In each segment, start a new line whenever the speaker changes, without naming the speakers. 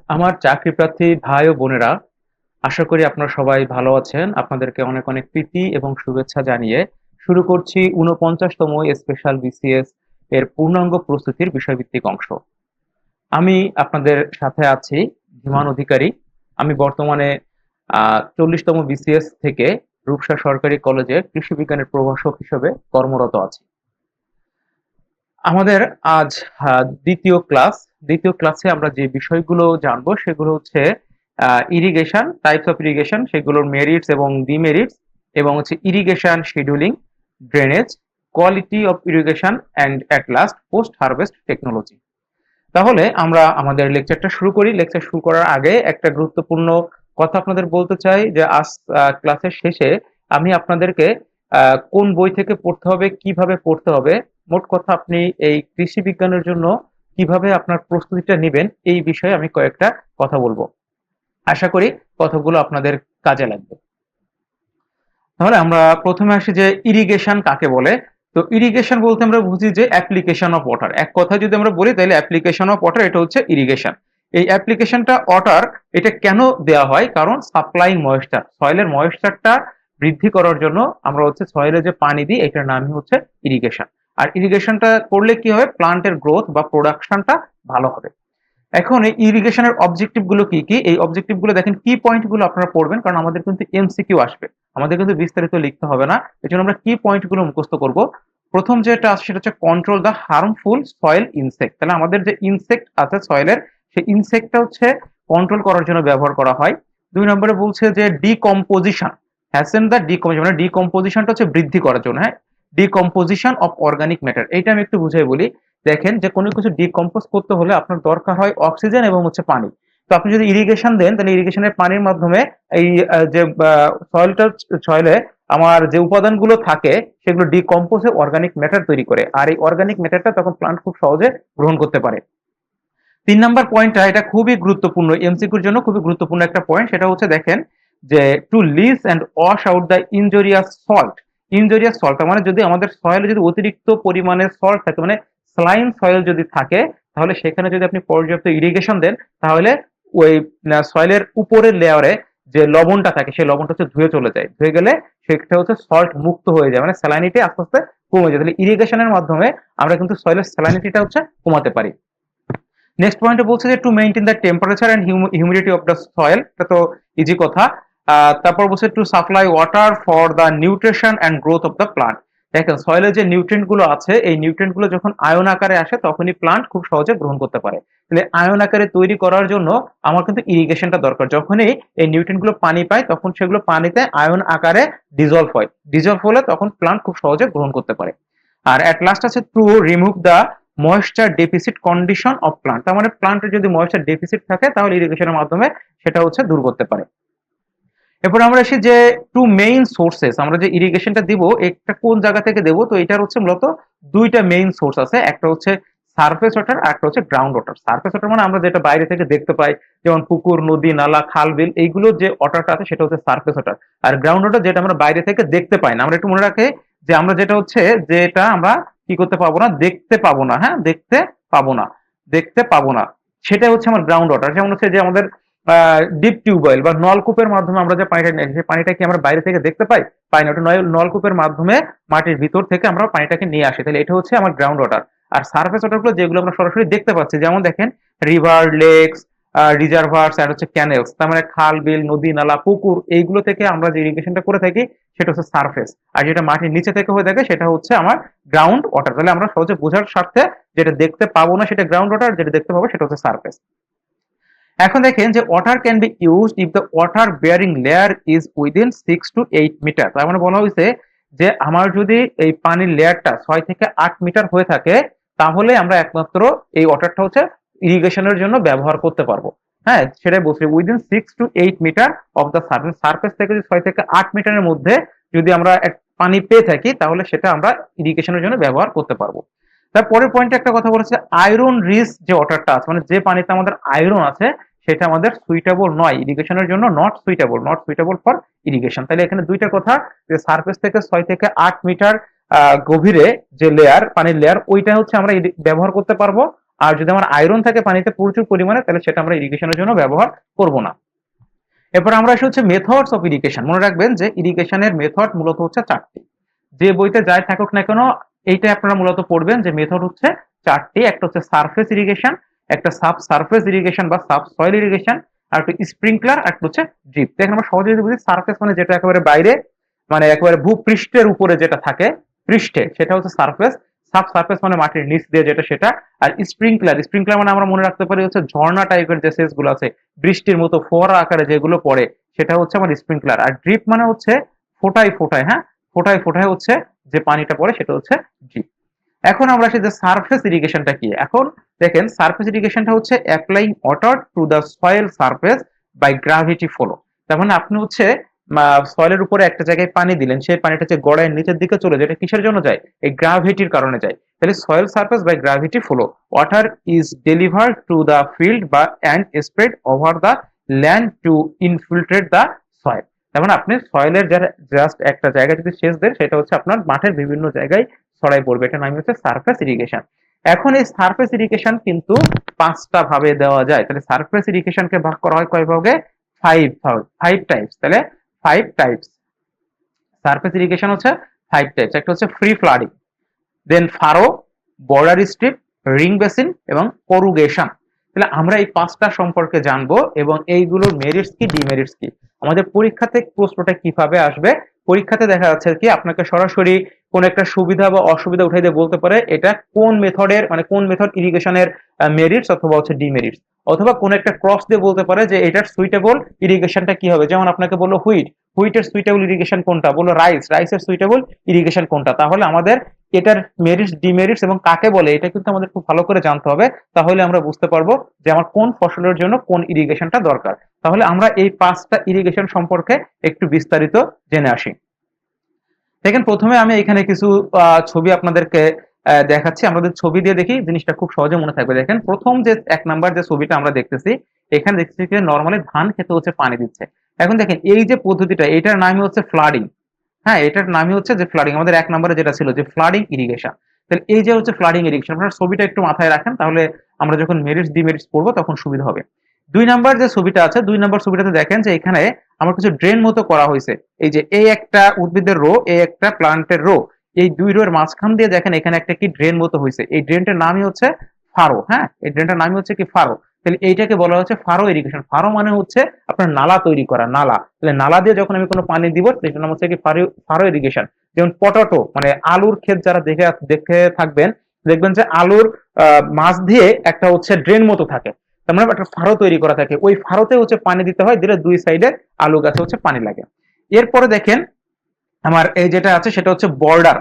আমার চাকরি প্রার্থী ভাই ও বোনেরা, আশা করি আপনারা সবাই ভালো আছেন। আপনাদেরকে অনেক অনেক প্রীতি এবং শুভেচ্ছা জানিয়ে শুরু করছি ৪৯তম স্পেশাল বিসিএস এর পূর্ণাঙ্গ প্রস্তুতির বিষয়ভিত্তিক অংশ। আমি আপনাদের সাথে আছি ধীমান অধিকারী। আমি বর্তমানে ৪০তম বিসিএস থেকে রূপসা সরকারি কলেজে কৃষি বিজ্ঞানের প্রভাষক হিসেবে কর্মরত আছি। আমাদের আজ দ্বিতীয় ক্লাসে আমরা যে বিষয়গুলো জানবো সেগুলো হচ্ছে ইরিগেশন, টাইপস অফ ইরিগেশন, সেগুলোর মেরিটস এবং ডিমেরিটস, এবং হচ্ছে irrigation scheduling, drainage, quality of irrigation and at last post harvest technology. তাহলে আমরা আমাদের লেকচারটা শুরু করি। লেকচার শুরু করার আগে একটা গুরুত্বপূর্ণ কথা আপনাদের বলতে চাই যে আজ ক্লাসের শেষে আমি আপনাদেরকে কোন বই থেকে পড়তে হবে, কিভাবে পড়তে হবে, মোট কথা আপনি এই কৃষি বিজ্ঞানের জন্য কিভাবে আপনার প্রস্তুতিটা নেবেন, এই বিষয়ে আমি কয়েকটা কথা বলবো। আশা করি কথাগুলো আপনাদের কাজে লাগবে। তাহলে আমরা প্রথমে আসি যে ইরিগেশন কাকে বলে। তো ইরিগেশন বলতে আমরা বুঝি যে অ্যাপ্লিকেশন অফ ওয়াটার। এক কথায় যদি আমরা বলি তাহলে অ্যাপ্লিকেশন অফ ওয়াটার, এটা হচ্ছে ইরিগেশন। এই অ্যাপ্লিকেশনটা ওয়াটার, এটা কেন দেওয়া হয়? কারণ সাপ্লাইং ময়েশ্চার, সয়েলের ময়েশ্চারটা বৃদ্ধি করার জন্য আমরা হচ্ছে সয়েলে যে পানি দিই, এটার নামই হচ্ছে ইরিগেশন। আর ইরিগেশনটা করলে কি হবে? প্লান্টের গ্রোথ বা প্রোডাকশনটা ভালো হবে। এখন এই ইরিগেশনের অবজেক্টিভ গুলো কি কি? এই অবজেক্টিভ গুলো দেখেন, কি পয়েন্ট গুলো আপনারা পড়বেন, কারণ আমাদের কিন্তু এমসিকিউ আসবে, আমাদের কিন্তু বিস্তারিত লিখতে হবে না। এই জন্য আমরা কি পয়েন্ট গুলো মুখস্থ করব। প্রথম যেটা আছে সেটা হচ্ছে control the harmful soil insect. তাহলে আমাদের যে ইনসেক্ট আছে সয়েলের, সেই ইনসেক্টটা হচ্ছে কন্ট্রোল করার জন্য ব্যবহার করা হয়। ২ নম্বরে বলছে যে ডিকম্পোজিশন, হ্যাসেন দ্য ডিকম্পোজিশন, মানে ডিকম্পোজিশনটা হচ্ছে বৃদ্ধি করার জন্য। হ্যাঁ, ডিকম্পোজিশন অফ অর্গানিক ম্যাটার, এইটা আমি একটু বুঝাই বলি। দেখেন যে কোনো কিছু ডিকম্পোজ করতে হলে আপনার দরকার হয় অক্সিজেন এবং হচ্ছে পানি। তো আপনি যদি ইরিগেশন দেন তাহলে ইরিগেশনের পানির মাধ্যমে এই যে সয়েলটা, সয়েলে আমার যে উপাদানগুলো থাকে সেগুলো ডিকম্পোজ হয়ে অর্গানিক ম্যাটার তৈরি করে, আর এই অর্গানিক ম্যাটারটা তখন প্লান্ট খুব সহজে গ্রহণ করতে পারে। ৩ নাম্বার পয়েন্টটা, এটা খুবই গুরুত্বপূর্ণ, এমসিকিউর জন্য খুবই গুরুত্বপূর্ণ একটা পয়েন্ট। সেটা হচ্ছে দেখেন যে to leach and wash out the injurious salt. Injurious salt মানে যদি আমাদের সয়েলে যদি অতিরিক্ত পরিমাণে সল্ট থাকে, মানে স্লাইন সয়েল যদি থাকে, তাহলে সেখানে যদি আপনি পর্যাপ্ত ইরিগেশন দেন, তাহলে ওই সয়েলের উপরের লেয়ারে যে লবণটা থাকে সেই লবণটা হচ্ছে ধুয়ে চলে যায়, ধুয়ে গেলে সেটা হচ্ছে সল্ট মুক্ত হয়ে যায়, মানে স্যালাইনিটি আস্তে আস্তে কমে যায়। তাহলে ইরিগেশনের মাধ্যমে আমরা কিন্তু সয়েলের স্যালাইনিটিটা হচ্ছে কমাতে পারি। নেক্সট পয়েন্টে বলছে যে to maintain the temperature and humidity of the soil, এটা তো ইজি কথা। তারপর বলছে to supply water for the nutrition and growth of the plant. দেখেন সয়েলে যে নিউট্রিয়েন্ট গুলো আছে, এই নিউট্রিয়েন্ট গুলো যখন আয়ন আকারে আসে তখনই প্লান্ট খুব সহজে গ্রহণ করতে পারে। তাহলে আয়ন আকারে তৈরি করার জন্য আমার কিন্তু ইরিগেশনটা দরকার। যখনই এই নিউট্রিয়েন্ট গুলো পানি পায় তখন সেগুলো পানিতে আয়ন আকারে ডিজলভ হয়, ডিজলভ হলে তখন প্লান্ট খুব সহজে গ্রহণ করতে পারে। আর এট লাস্ট আছে to remove the moisture deficit condition of plant. তার মানে প্লান্টের যদি ময়েশ্চার ডেফিসিট থাকে তাহলে ইরিগেশনের মাধ্যমে সেটা হচ্ছে দূর করতে পারে। এরপর আমরা আসি যে টু মেইন সোর্সেস, আমরা যে ইরিগেশনটা দিব একটা কোন জায়গা থেকে দেব। তো এটার হচ্ছে মূলত দুইটা মেইন সোর্স আছে, একটা হচ্ছে সারফেস ওয়াটার আর একটা হচ্ছে গ্রাউন্ড ওয়াটার। সারফেস ওয়াটার মানে আমরা যেটা বাইরে থেকে দেখতে পাই, যেমন পুকুর, নদী, নালা, খাল, বিল, এইগুলো যে ওয়াটারটা আছে সেটা হচ্ছে সারফেস ওয়াটার। আর গ্রাউন্ড ওয়াটার যেটা আমরা বাইরে থেকে দেখতে পাই না। আমরা একটু মনে রাখি যে আমরা যেটা হচ্ছে, যেটা আমরা কি করতে পাবো না, দেখতে পাবো না। হ্যাঁ, দেখতে পাবো না, দেখতে পাবো না, সেটা হচ্ছে আমার গ্রাউন্ড ওয়াটার। যেমন হচ্ছে যে আমাদের ডিপ টিউবওয়েল বা নলকূপের মাধ্যমে আমরা যে পানিটা নিই, সেই পানিটা কি আমরা বাইরে থেকে দেখতে পাই? পাই না। ওটা নলকূপের মাধ্যমে মাটির ভিতর থেকে আমরা পানিটাকে নিয়ে আসি। তাহলে এটা হচ্ছে আমার গ্রাউন্ড ওয়াটার। আর সারফেস ওয়াটার গুলো যেগুলো আমরা সরাসরি দেখতে পাচ্ছি, যেমন দেখেন রিভার, লেকস, রিজার্ভার্স আর হচ্ছে ক্যানেলস, তার মানে খাল, বিল, নদী, নালা, পুকুর, এইগুলো থেকে আমরা যে ইরিগেশনটা করে থাকি সেটা হচ্ছে সারফেস। আর যেটা মাটির নিচে থেকে হয়ে থাকে সেটা হচ্ছে আমার গ্রাউন্ড ওয়াটার। তাহলে আমরা সহজে বোঝার স্বার্থে যেটা দেখতে পাবো না সেটা গ্রাউন্ড ওয়াটার, যেটা দেখতে পাবো সেটা হচ্ছে সারফেস। এখন দেখেন যে water can be used if the water bearing layer is within 6 to 8 metre. তার মানে বলা হয়েছে যে আমার যদি এই পানির লেয়ারটা 6 থেকে 8 মিটার হয়ে থাকে, তাহলে আমরা একমাত্র এই ওয়াটারটা হচ্ছে ইরিগেশনের জন্য ব্যবহার করতে পারবো। হ্যাঁ, সেটাই বলছি, within 6 to 8 metre of the surface. Surface থেকে যদি 6 থেকে 8 মিটারের মধ্যে যদি আমরা পানি পেয়ে থাকি, তাহলে সেটা আমরা ইরিগেশনের জন্য ব্যবহার করতে পারবো। তারপরের পয়েন্টে একটা কথা বলেছে, আয়রন রিচ যে ওয়াটারটা আছে, মানে যে পানিতে আমাদের আয়রন আছে, সেটা আমাদের সুইটেবল নয় ইরিগেশনের জন্য, নট সুইটেবল ফর ইরিগেশন। তাহলে এখানে দুইটা কথা, যে সারফেস থেকে 6 থেকে 8 মিটার গভীরে যে লেয়ার, পানির লেয়ার, ওইটা হচ্ছে আমরা ব্যবহার করতে পারবো। আর যদি আমার আয়রন থাকে পানিতে প্রচুর পরিমাণে, তাহলে সেটা আমরা ইরিগেশনের জন্য ব্যবহার করব না। এরপর আমরা আসি হচ্ছে মেথডস অফ ইরিগেশন। মনে রাখবেন যে ইরিগেশনের মেথড মূলত হচ্ছে চারটি। যে বইতে যাই থাকুক না কেন, এইটা আপনারা মূলত পড়বেন যে মেথড হচ্ছে চারটি। একটা হচ্ছে সারফেস ইরিগেশন, একটা সাব সারফেস ইরিগেশন বা সাব সয়েল ইরিগেশন, আর একটা স্প্রিংকলার, আর একটা হচ্ছে ড্রিপ। দেখেন আমরা সহজে যদি বুঝি, সারফেস মানে যেটা একেবারে বাইরে, মানে একেবারে ভূপৃষ্ঠের উপরে যেটা থাকে পৃষ্ঠে, সেটা হচ্ছে সারফেস। সাব সারফেস মানে মাটির নিচ দিয়ে যেটা, সেটা। আর স্প্রিংকলার, স্প্রিংকলার মানে আমরা মনে রাখতে পারি হচ্ছে ঝর্ণা টাইপের যে সেচ গুলো আছে, বৃষ্টির মতো ফোয়ারা আকারে যেগুলো পড়ে, সেটা হচ্ছে আমার স্প্রিংকলার। আর ড্রিপ মানে হচ্ছে ফোটায় ফোটায়, হ্যাঁ, ফোটায় ফোটায় হচ্ছে যে পানিটা পড়ে, সেটা হচ্ছে ড্রিপ। এখন আমরা আসি যে সারফেস ইরিগেশনটা কি। এখন দেখেন, সারফেস ইরিগেশনটা হচ্ছে applying water to the soil surface by gravity flow. তার মানে আপনি হচ্ছে সয়েলের উপরে একটা জায়গায় পানি দিলেন, সেই পানিটা যে গড়ায় নিচের দিকে চলে যায়, এটা কিসের জন্য যায়? এই গ্রাভিটির কারণে যায়। তাহলে soil surface by gravity flow, water is delivered to the field বা and spread over the land to infiltrate the soil. তার মানে আপনি সয়েলের জাস্ট একটা জায়গায় যদি সেচ দেন, সেটা হচ্ছে আপনার মাঠের বিভিন্ন জায়গায় ছড়াই পড়বে। এটা নাম হচ্ছে সারফেস ইরিগেশন। এখন এই সারফেস ইরিগেশন কিন্তু পাঁচটা ভাবে দেওয়া যায়। তাহলে সারফেস ইরিগেশনকে ভাগ করা হয় কয় ভাগে? Five types. তাহলে ফাইভ টাইপস সারফেস ইরিগেশন হচ্ছে ফাইভ টাইপস। একটা হচ্ছে ফ্রি ফ্লাডিং, দেন Faro, border strip, ring basin এবং করুগেশন। তাহলে আমরা এই পাঁচটা সম্পর্কে জানবো এবং এইগুলোর মেরিটস কি, ডিমেরিটস কি। আমাদের পরীক্ষাতে প্রশ্নটা কিভাবে আসবে, পরীক্ষাতে দেখা যাচ্ছে কি আপনাকে সরাসরি কোন একটা সুবিধা বা অসুবিধা উঠাই দিয়ে বলতে পারে এটা কোন মেথডের, মানে কোন মেথড ইরিগেশনের মেরিটস অথবা হচ্ছে ডিমেরিটস, অথবা কোন একটা ক্রস দিয়ে বলতে পারে যে এটার সুইটেবল ইরিগেশনটা কি হবে। যেমন আপনাকে বললো হুইটের সুইটেবল ইরিগেশন কোনটা, বললো রাইসের সুইটেবল ইরিগেশন কোনটা। তাহলে আমাদের এটার মেরিটস, ডিমেরিটস এবং কাকে বলে এটা কিন্তু আমাদের খুব ভালো করে জানতে হবে। তাহলে আমরা বুঝতে পারবো যে আমার কোন ফসলের জন্য কোন ইরিগেশনটা দরকার। তাহলে আমরা এই পাঁচটা ইরিগেশন সম্পর্কে একটু বিস্তারিত জেনে আসি। দেখেন, প্রথমে আমি এখানে কিছু ছবি আপনাদেরকে দেখাচ্ছি। আমাদের ছবি দিয়ে দেখি, জিনিসটা খুব সহজে মনে থাকবে। দেখেন, প্রথম যে 1 নাম্বার যে ছবিটা আমরা দেখতেছি, এখানে দেখতেছি যে নরমালি ধান খেতে হচ্ছে পানি দিচ্ছে। এখন দেখেন এই যে পদ্ধতিটা, এটার নামই হচ্ছে ফ্লাডিং। হ্যাঁ, এটার নামই হচ্ছে যে ফ্লাডিং। আমাদের 1 নম্বরে যেটা ছিল যে ফ্লাডিং ইরিগেশন। তাহলে এই যে হচ্ছে ফ্লাডিং ইরিগেশন, আপনারা ছবিটা একটু মাথায় রাখেন, তাহলে আমরা যখন মেরিটস ডিমেরিটস পড়বো তখন সুবিধা হবে। 2 নাম্বার যে ছবিটা আছে, 2 নাম্বার ছবিটাতে দেখেন যে এখানে আমার কিছু ড্রেন মতো করা হয়েছে। এই যে এই একটা উদ্ভিদের রো, এই একটা প্লান্টের রো, এই দুই রোর মাঝখান দিয়ে দেখেন এখানে একটা কি ড্রেন মতো হয়েছে। এই ড্রেনটার নামই হচ্ছে ফারো। হ্যাঁ, এই ড্রেনটার নামই হচ্ছে কি ফারো। তাহলে এইটাকে বলা হচ্ছে ফারো ইরিগেশন। ফারো মানে হচ্ছে আপনার নালা তৈরি করা, নালা। তাহলে নালা দিয়ে যখন আমি কোনো পানি দিব, সেটার নাম হচ্ছে কি ফারো ইরিগেশন। যেমন পটাটো মানে আলুর ক্ষেত যারা দেখে দেখে থাকবেন, দেখবেন যে আলুর মাছ দিয়ে একটা হচ্ছে ড্রেন মতো থাকে, তার মানে একটা ফারো তৈরি করা থাকে। ওই ফারোতে হচ্ছে পানি দিতে হয়, দিলে দুই সাইডে আলু গাছে হচ্ছে পানি লাগে। এরপরে দেখেন আমার এই যেটা আছে সেটা হচ্ছে বর্ডার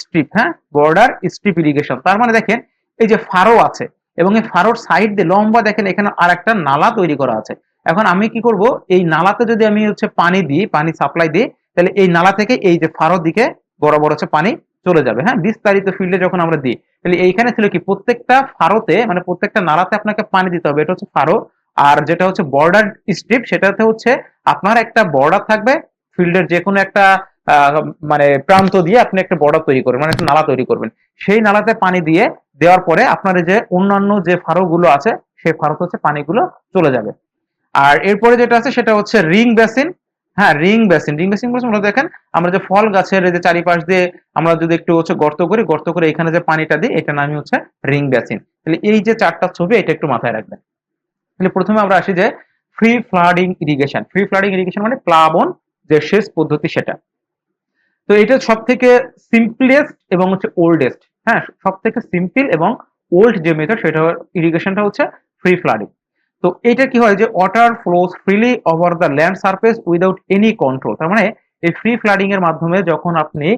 স্ট্রিপ। হ্যাঁ, বর্ডার স্ট্রিপ ইরিগেশন। তার মানে দেখেন এই যে ফারো আছে এবং এই ফারোর সাইড দিয়ে লম্বা দেখেন এখানে আর একটা নালা তৈরি করা আছে। এখন আমি কি করব, এই নালাতে যদি আমি হচ্ছে পানি দিই, পানি সাপ্লাই দিই, তাহলে এই নালা থেকে এই যে ফারোর দিকে বরাবর হচ্ছে পানি চলে যাবে। হ্যাঁ, বিস্তারিত ফিল্ডে যখন আমরা দিই, তাহলে এইখানে ছিল কি প্রত্যেকটা ফারোতে, মানে প্রত্যেকটা নালাতে আপনাকে পানি দিতে হবে, এটা হচ্ছে ফারো। আর যেটা হচ্ছে বর্ডার স্ট্রিপ, সেটাতে হচ্ছে আপনার একটা বর্ডার থাকবে, ফিল্ডের যে কোনো একটা আহ, মানে প্রান্ত দিয়ে আপনি একটা বর্ডার তৈরি করবেন, মানে একটা নালা তৈরি করবেন। সেই নালাতে পানি দিয়ে দেওয়ার পরে আপনার এই যে অন্যান্য যে ফারো গুলো আছে, সেই ফারোতে হচ্ছে পানিগুলো চলে যাবে। আর এরপরে যেটা আছে সেটা হচ্ছে রিং বেসিন। হ্যাঁ, রিং বেসিন বলতে আমরা দেখেন আমরা যে ফল গাছের এই যে চারিপাশ দিয়ে আমরা যদি একটু হচ্ছে গর্ত করে এখানে যে পানিটা দিই, এটা নামই হচ্ছে রিং বেসিন। তাহলে এই যে চারটা ছবি, এটা একটু মাথায় রাখবেন। তাহলে প্রথমে আমরা আসি যে free flooding irrigation. Free flooding irrigation মানে প্লাবন যে সেচ পদ্ধতি, সেটা। তো এটা সব থেকে সিম্পলেস্ট এবং হচ্ছে ওল্ডেস্ট। হ্যাঁ, সব থেকে সিম্পল এবং ওল্ড যে মেথড, সেটা ইরিগেশনটা হচ্ছে ফ্রি ফ্লাডিং। তো এটা কি হয় যে water flows freely over the land surface without any control. তার মানে এই ফ্রি ফ্লাডিং এর মাধ্যমে যখন আপনি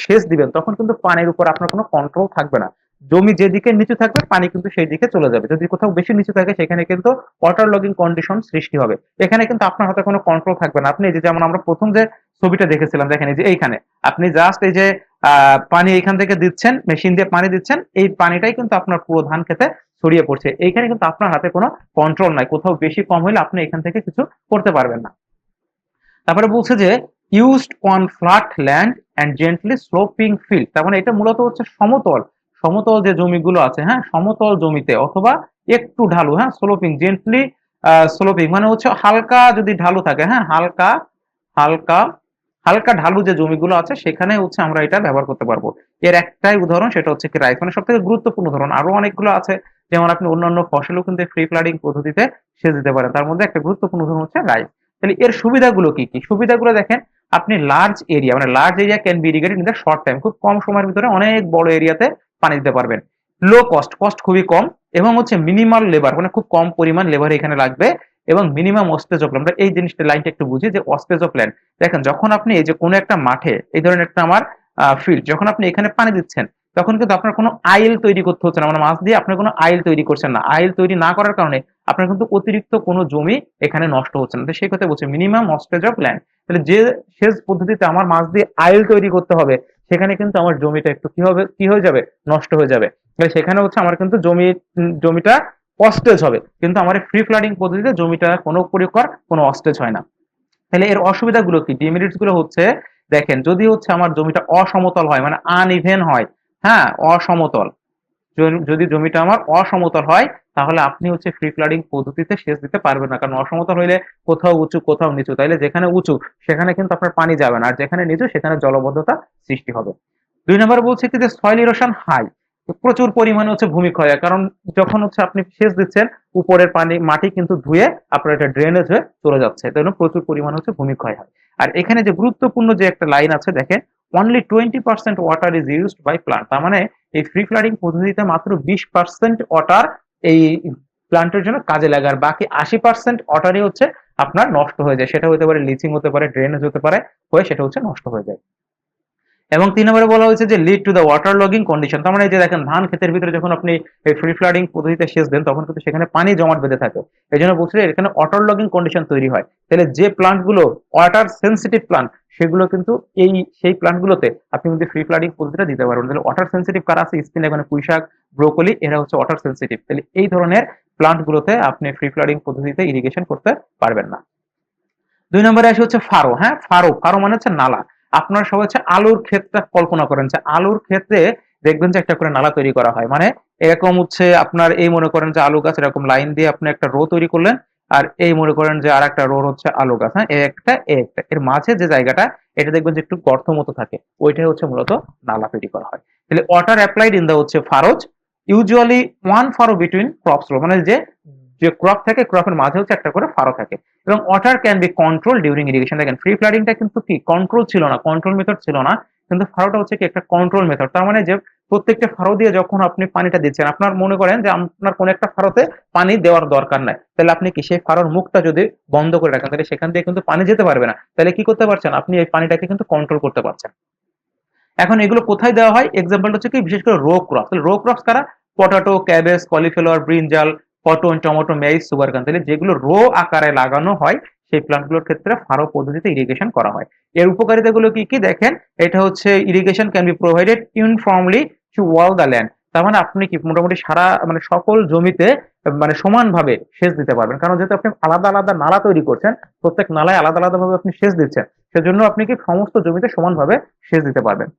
সেচ দিবেন, তখন কিন্তু পানির উপর আপনার কোনো কন্ট্রোল থাকবে না। জমি যেদিকে নিচু থাকবে পানি কিন্তু সেই দিকে চলে যাবে। যদি কোথাও বেশি নিচু থাকে, সেখানে কিন্তু ওয়াটার লগিং কন্ডিশন সৃষ্টি হবে। এখানে কিন্তু আপনার হাতে কোনো কন্ট্রোল থাকবে না। আপনি এই যে যেমন আমরা প্রথম যে ছবিটা দেখেছিলাম, দেখেন এই যে এইখানে আপনি জাস্ট এই যে পানি এইখান থেকে দিচ্ছেন, মেশিন দিয়ে পানি দিচ্ছেন, এই পানিটাই কিন্তু আপনার পুরো ধান খেতে ছড়িয়ে পড়ছে। এইখানে কিন্তু আপনার হাতে কোনো কন্ট্রোল নাই। কোথাও বেশি কম হলে আপনি এখান থেকে কিছু করতে পারবেন না। তারপরে বলছে যে used on flat land and gently sloping field. তার মানে এটা মূলত হচ্ছে সমতল সমতল যে জমিগুলো আছে, হ্যাঁ, সমতল জমিতে অথবা একটু ঢালু, হ্যাঁ, স্লোপিং, জেন্টলি স্লোপিং মানে হচ্ছে হালকা যদি ঢালু থাকে, হ্যাঁ, হালকা হালকা হালকা ঢালু যে জমিগুলো আছে সেখানে হচ্ছে আমরা এটা ব্যবহার করতে পারবো। এর একটাই উদাহরণ, সেটা হচ্ছে কি রাইস, মানে সব থেকে গুরুত্বপূর্ণ উদাহরণ। আরো অনেকগুলো আছে, যেমন আপনি অন্যান্য ফসলও কিন্তু ফ্রি ফ্লাডিং পদ্ধতিতে সেচ দিতে পারেন, তার মধ্যে একটা গুরুত্বপূর্ণ উদাহরণ হচ্ছে রাইস। তাহলে এর সুবিধাগুলো কি কি? সুবিধাগুলো দেখেন, আপনি লার্জ এরিয়া, মানে large area can be irrigated in the short time, খুব কম সময়ের ভিতরে অনেক বড় এরিয়াতে পানি দিতে পারবেন। লো কস্ট, কস্ট খুবই কম, এবং হচ্ছে মিনিমাল লেবার, মানে খুব কম পরিমাণ লেবার এখানে লাগবে, এবং মিনিমাম অস্টেজ অফ ল্যান্ড। আমরা এই জিনিসটা লাইনটা একটু বুঝি যে অস্টেজ অফ ল্যান্ড। দেখেন, যখন আপনি এই যে কোনো একটা মাঠে, এই ধরনের একটা আমার ফিল্ড, যখন আপনি এখানে পানি দিচ্ছেন, তখন কিন্তু আপনার কোনো আইল তৈরি করতে হচ্ছে না, মানে মাছ দিয়ে আপনার কোনো আইল তৈরি করছেন না। আইল তৈরি না করার কারণে আপনার কিন্তু অতিরিক্ত কোনো জমি এখানে নষ্ট হচ্ছে না। তো সেই কথা বলছে মিনিমাম অস্টেজ অফ ল্যান্ড। তাহলে যে সেচ পদ্ধতিতে আমার মাছ দিয়ে আইল তৈরি করতে হবে, সেখানে কিন্তু আমার জমিটা একটু কি হবে, কি হয়ে যাবে, নষ্ট হয়ে যাবে। তাহলে সেখানে হচ্ছে আমার কিন্তু জমিটা অস্টেজ হবে, কিন্তু আমার ফ্রি ফ্লাডিং পদ্ধতিতে জমিটা কোনো প্রকার কোনো অস্টেজ হয় না। তাহলে এর অসুবিধাগুলো কি, ডিমেরিটস গুলো হচ্ছে, দেখেন, যদি হচ্ছে আমার জমিটা অসমতল হয়, মানে আনইভেন হয়, হ্যাঁ, অসমতল, যদি জমিটা আমার অসমতল হয়, তাহলে আপনি হচ্ছে ফ্রি ফ্লাডিং পদ্ধতিতে সেচ দিতে পারবেন না। কারণ অসমতল হইলে কোথাও উঁচু কোথাও নিচু, তাইলে যেখানে উঁচু সেখানে কিন্তু আপনার পানি যাবে না, আর যেখানে নিচু সেখানে জলবদ্ধতা সৃষ্টি হবে। 2 নম্বরে বলছে কি যে সয়েল ইরোশন হাই, প্রচুর পরিমাণে হচ্ছে ভূমিক্ষয় হয়। কারণ যখন হচ্ছে আপনি সেচ দিচ্ছেন, উপরের পানি মাটি কিন্তু ধুয়ে আপনার এটা ড্রেনেজ হয়ে চলে যাচ্ছে, তাই জন্য প্রচুর পরিমাণে হচ্ছে ভূমিক্ষয় হয়। আর এখানে যে গুরুত্বপূর্ণ যে একটা লাইন আছে, দেখেন, only 20% water is used by plant, তার মানে এই ফ্রি ফ্লাডিং পদ্ধতিতে মাত্র 20% ওয়াটার এই প্লান্টের জন্য কাজে লাগে, আর বাকি 80% ওয়াটারই হচ্ছে আপনার নষ্ট হয়ে যায়। সেটা হতে পারে লিচিং, হতে পারে ড্রেনেজ, হতে পারে হয়ে সেটা হচ্ছে নষ্ট হয়ে যায়। এবং 3 নম্বরে বলা হয়েছে যে lead to the water logging condition, তার মানে এই যে দেখেন, ধান ক্ষেতের ভিতরে যখন আপনি এই ফ্রি ফ্লাডিং পদ্ধতিতে সেচ দেন, তখন কিন্তু সেখানে পানি জমাট বেঁধে থাকে। এই জন্য বলছি যে এখানে ওয়াটার লগিং কন্ডিশন তৈরি হয়। তাহলে যে প্লান্ট গুলো ওয়াটার সেন্সিটিভ প্লান্ট, সেগুলো কিন্তু সেই প্লান্ট গুলোতে আপনি কিন্তু ফ্রি ফ্লাডিং পদ্ধতিটা দিতে পারবেন। তাহলে ওয়াটার সেন্সিটিভ কারা আছে, স্পিন, এখানে পুঁইশাক, ব্রোকলি, এরা হচ্ছে ওয়াটার সেন্সিটিভ। তাহলে এই ধরনের প্লান্ট গুলোতে আপনি ফ্রি ফ্লাডিং পদ্ধতিতে ইরিগেশন করতে পারবেন না। 2 নম্বরে আসে হচ্ছে ফারো, হ্যাঁ, ফারো, ফারো মানে হচ্ছে নালা। আপনারা সবাই হচ্ছে আলুর ক্ষেতটা কল্পনা করেন, যে আলুর ক্ষেতে দেখবেন যে একটা করে নালা তৈরি করা হয়, মানে এরকম হচ্ছে আপনার, এই মনে করেন যে আলু গাছ এরকম লাইন দিয়ে আপনি একটা রো তৈরি করলেন, আর এই মনে করেন যে আর একটা রো হচ্ছে আলু গাছ, হ্যাঁ, এর মাঝে যে জায়গাটা, এটা দেখবেন যে একটু গর্ত মতো থাকে, ওইটাই হচ্ছে মূলত নালা তৈরি করা হয়। তাহলে ওয়াটার অ্যাপ্লাইড ইন দা হচ্ছে ফারোজ, usually one Faro between crops, মানে যে যে ক্রপ থাকে, ক্রপের মাঝে হচ্ছে একটা করে ফারো থাকে। এবং water can B control during irrigation. দেখেন, ফ্রি ফ্লাডিংটা কিন্তু কি কন্ট্রোল ছিল না, কন্ট্রোল মেথড ছিল না, কিন্তু ফারোটা হচ্ছে কি একটা কন্ট্রোল মেথড। তার মানে যে প্রত্যেকটা ফারো দিয়ে যখন আপনি পানিটা দিচ্ছেন, আপনার মনে করেন যে আপনার কোন একটা ফারোতে পানি দেওয়ার দরকার নাই, তাহলে আপনি কি সেই ফারোর মুখটা যদি বন্ধ করে রাখেন, তাহলে সেখান দিয়ে কিন্তু পানি যেতে পারবে না। তাহলে কি করতে পারছেন, আপনি এই পানিটাকে কিন্তু কন্ট্রোল করতে পারছেন। এখন এগুলো কোথায় দেওয়া হয়, এক্সাম্পল হচ্ছে কি, বিশেষ করে রো ক্রপ। তাহলে রো ক্রপস কারা, potato, cabbage, cauliflower, brinjal, cotton, tomato, maize, sugarcane. তাহলে যেগুলো রো আকারে লাগানো হয়, সেই প্লান্টগুলোর ক্ষেত্রে ফারো পদ্ধতিতে ইরিগেশন করা হয়। এর উপকারিতাগুলো কি কি দেখেন, এটা হচ্ছে irrigation can be provided uniformly to all the land. তার মানে আপনি কি মোটামুটি সারা, মানে সকল জমিতে মানে সমানভাবে সেচ দিতে পারবেন, কারণ যেহেতু আপনি আলাদা আলাদা নালা তৈরি করছেন, প্রত্যেক নালায় আলাদা আলাদা ভাবে আপনি সেচ দিচ্ছেন, সেজন্য আপনি কি সমস্ত জমিতে সমানভাবে সেচ দিতে পারবেন।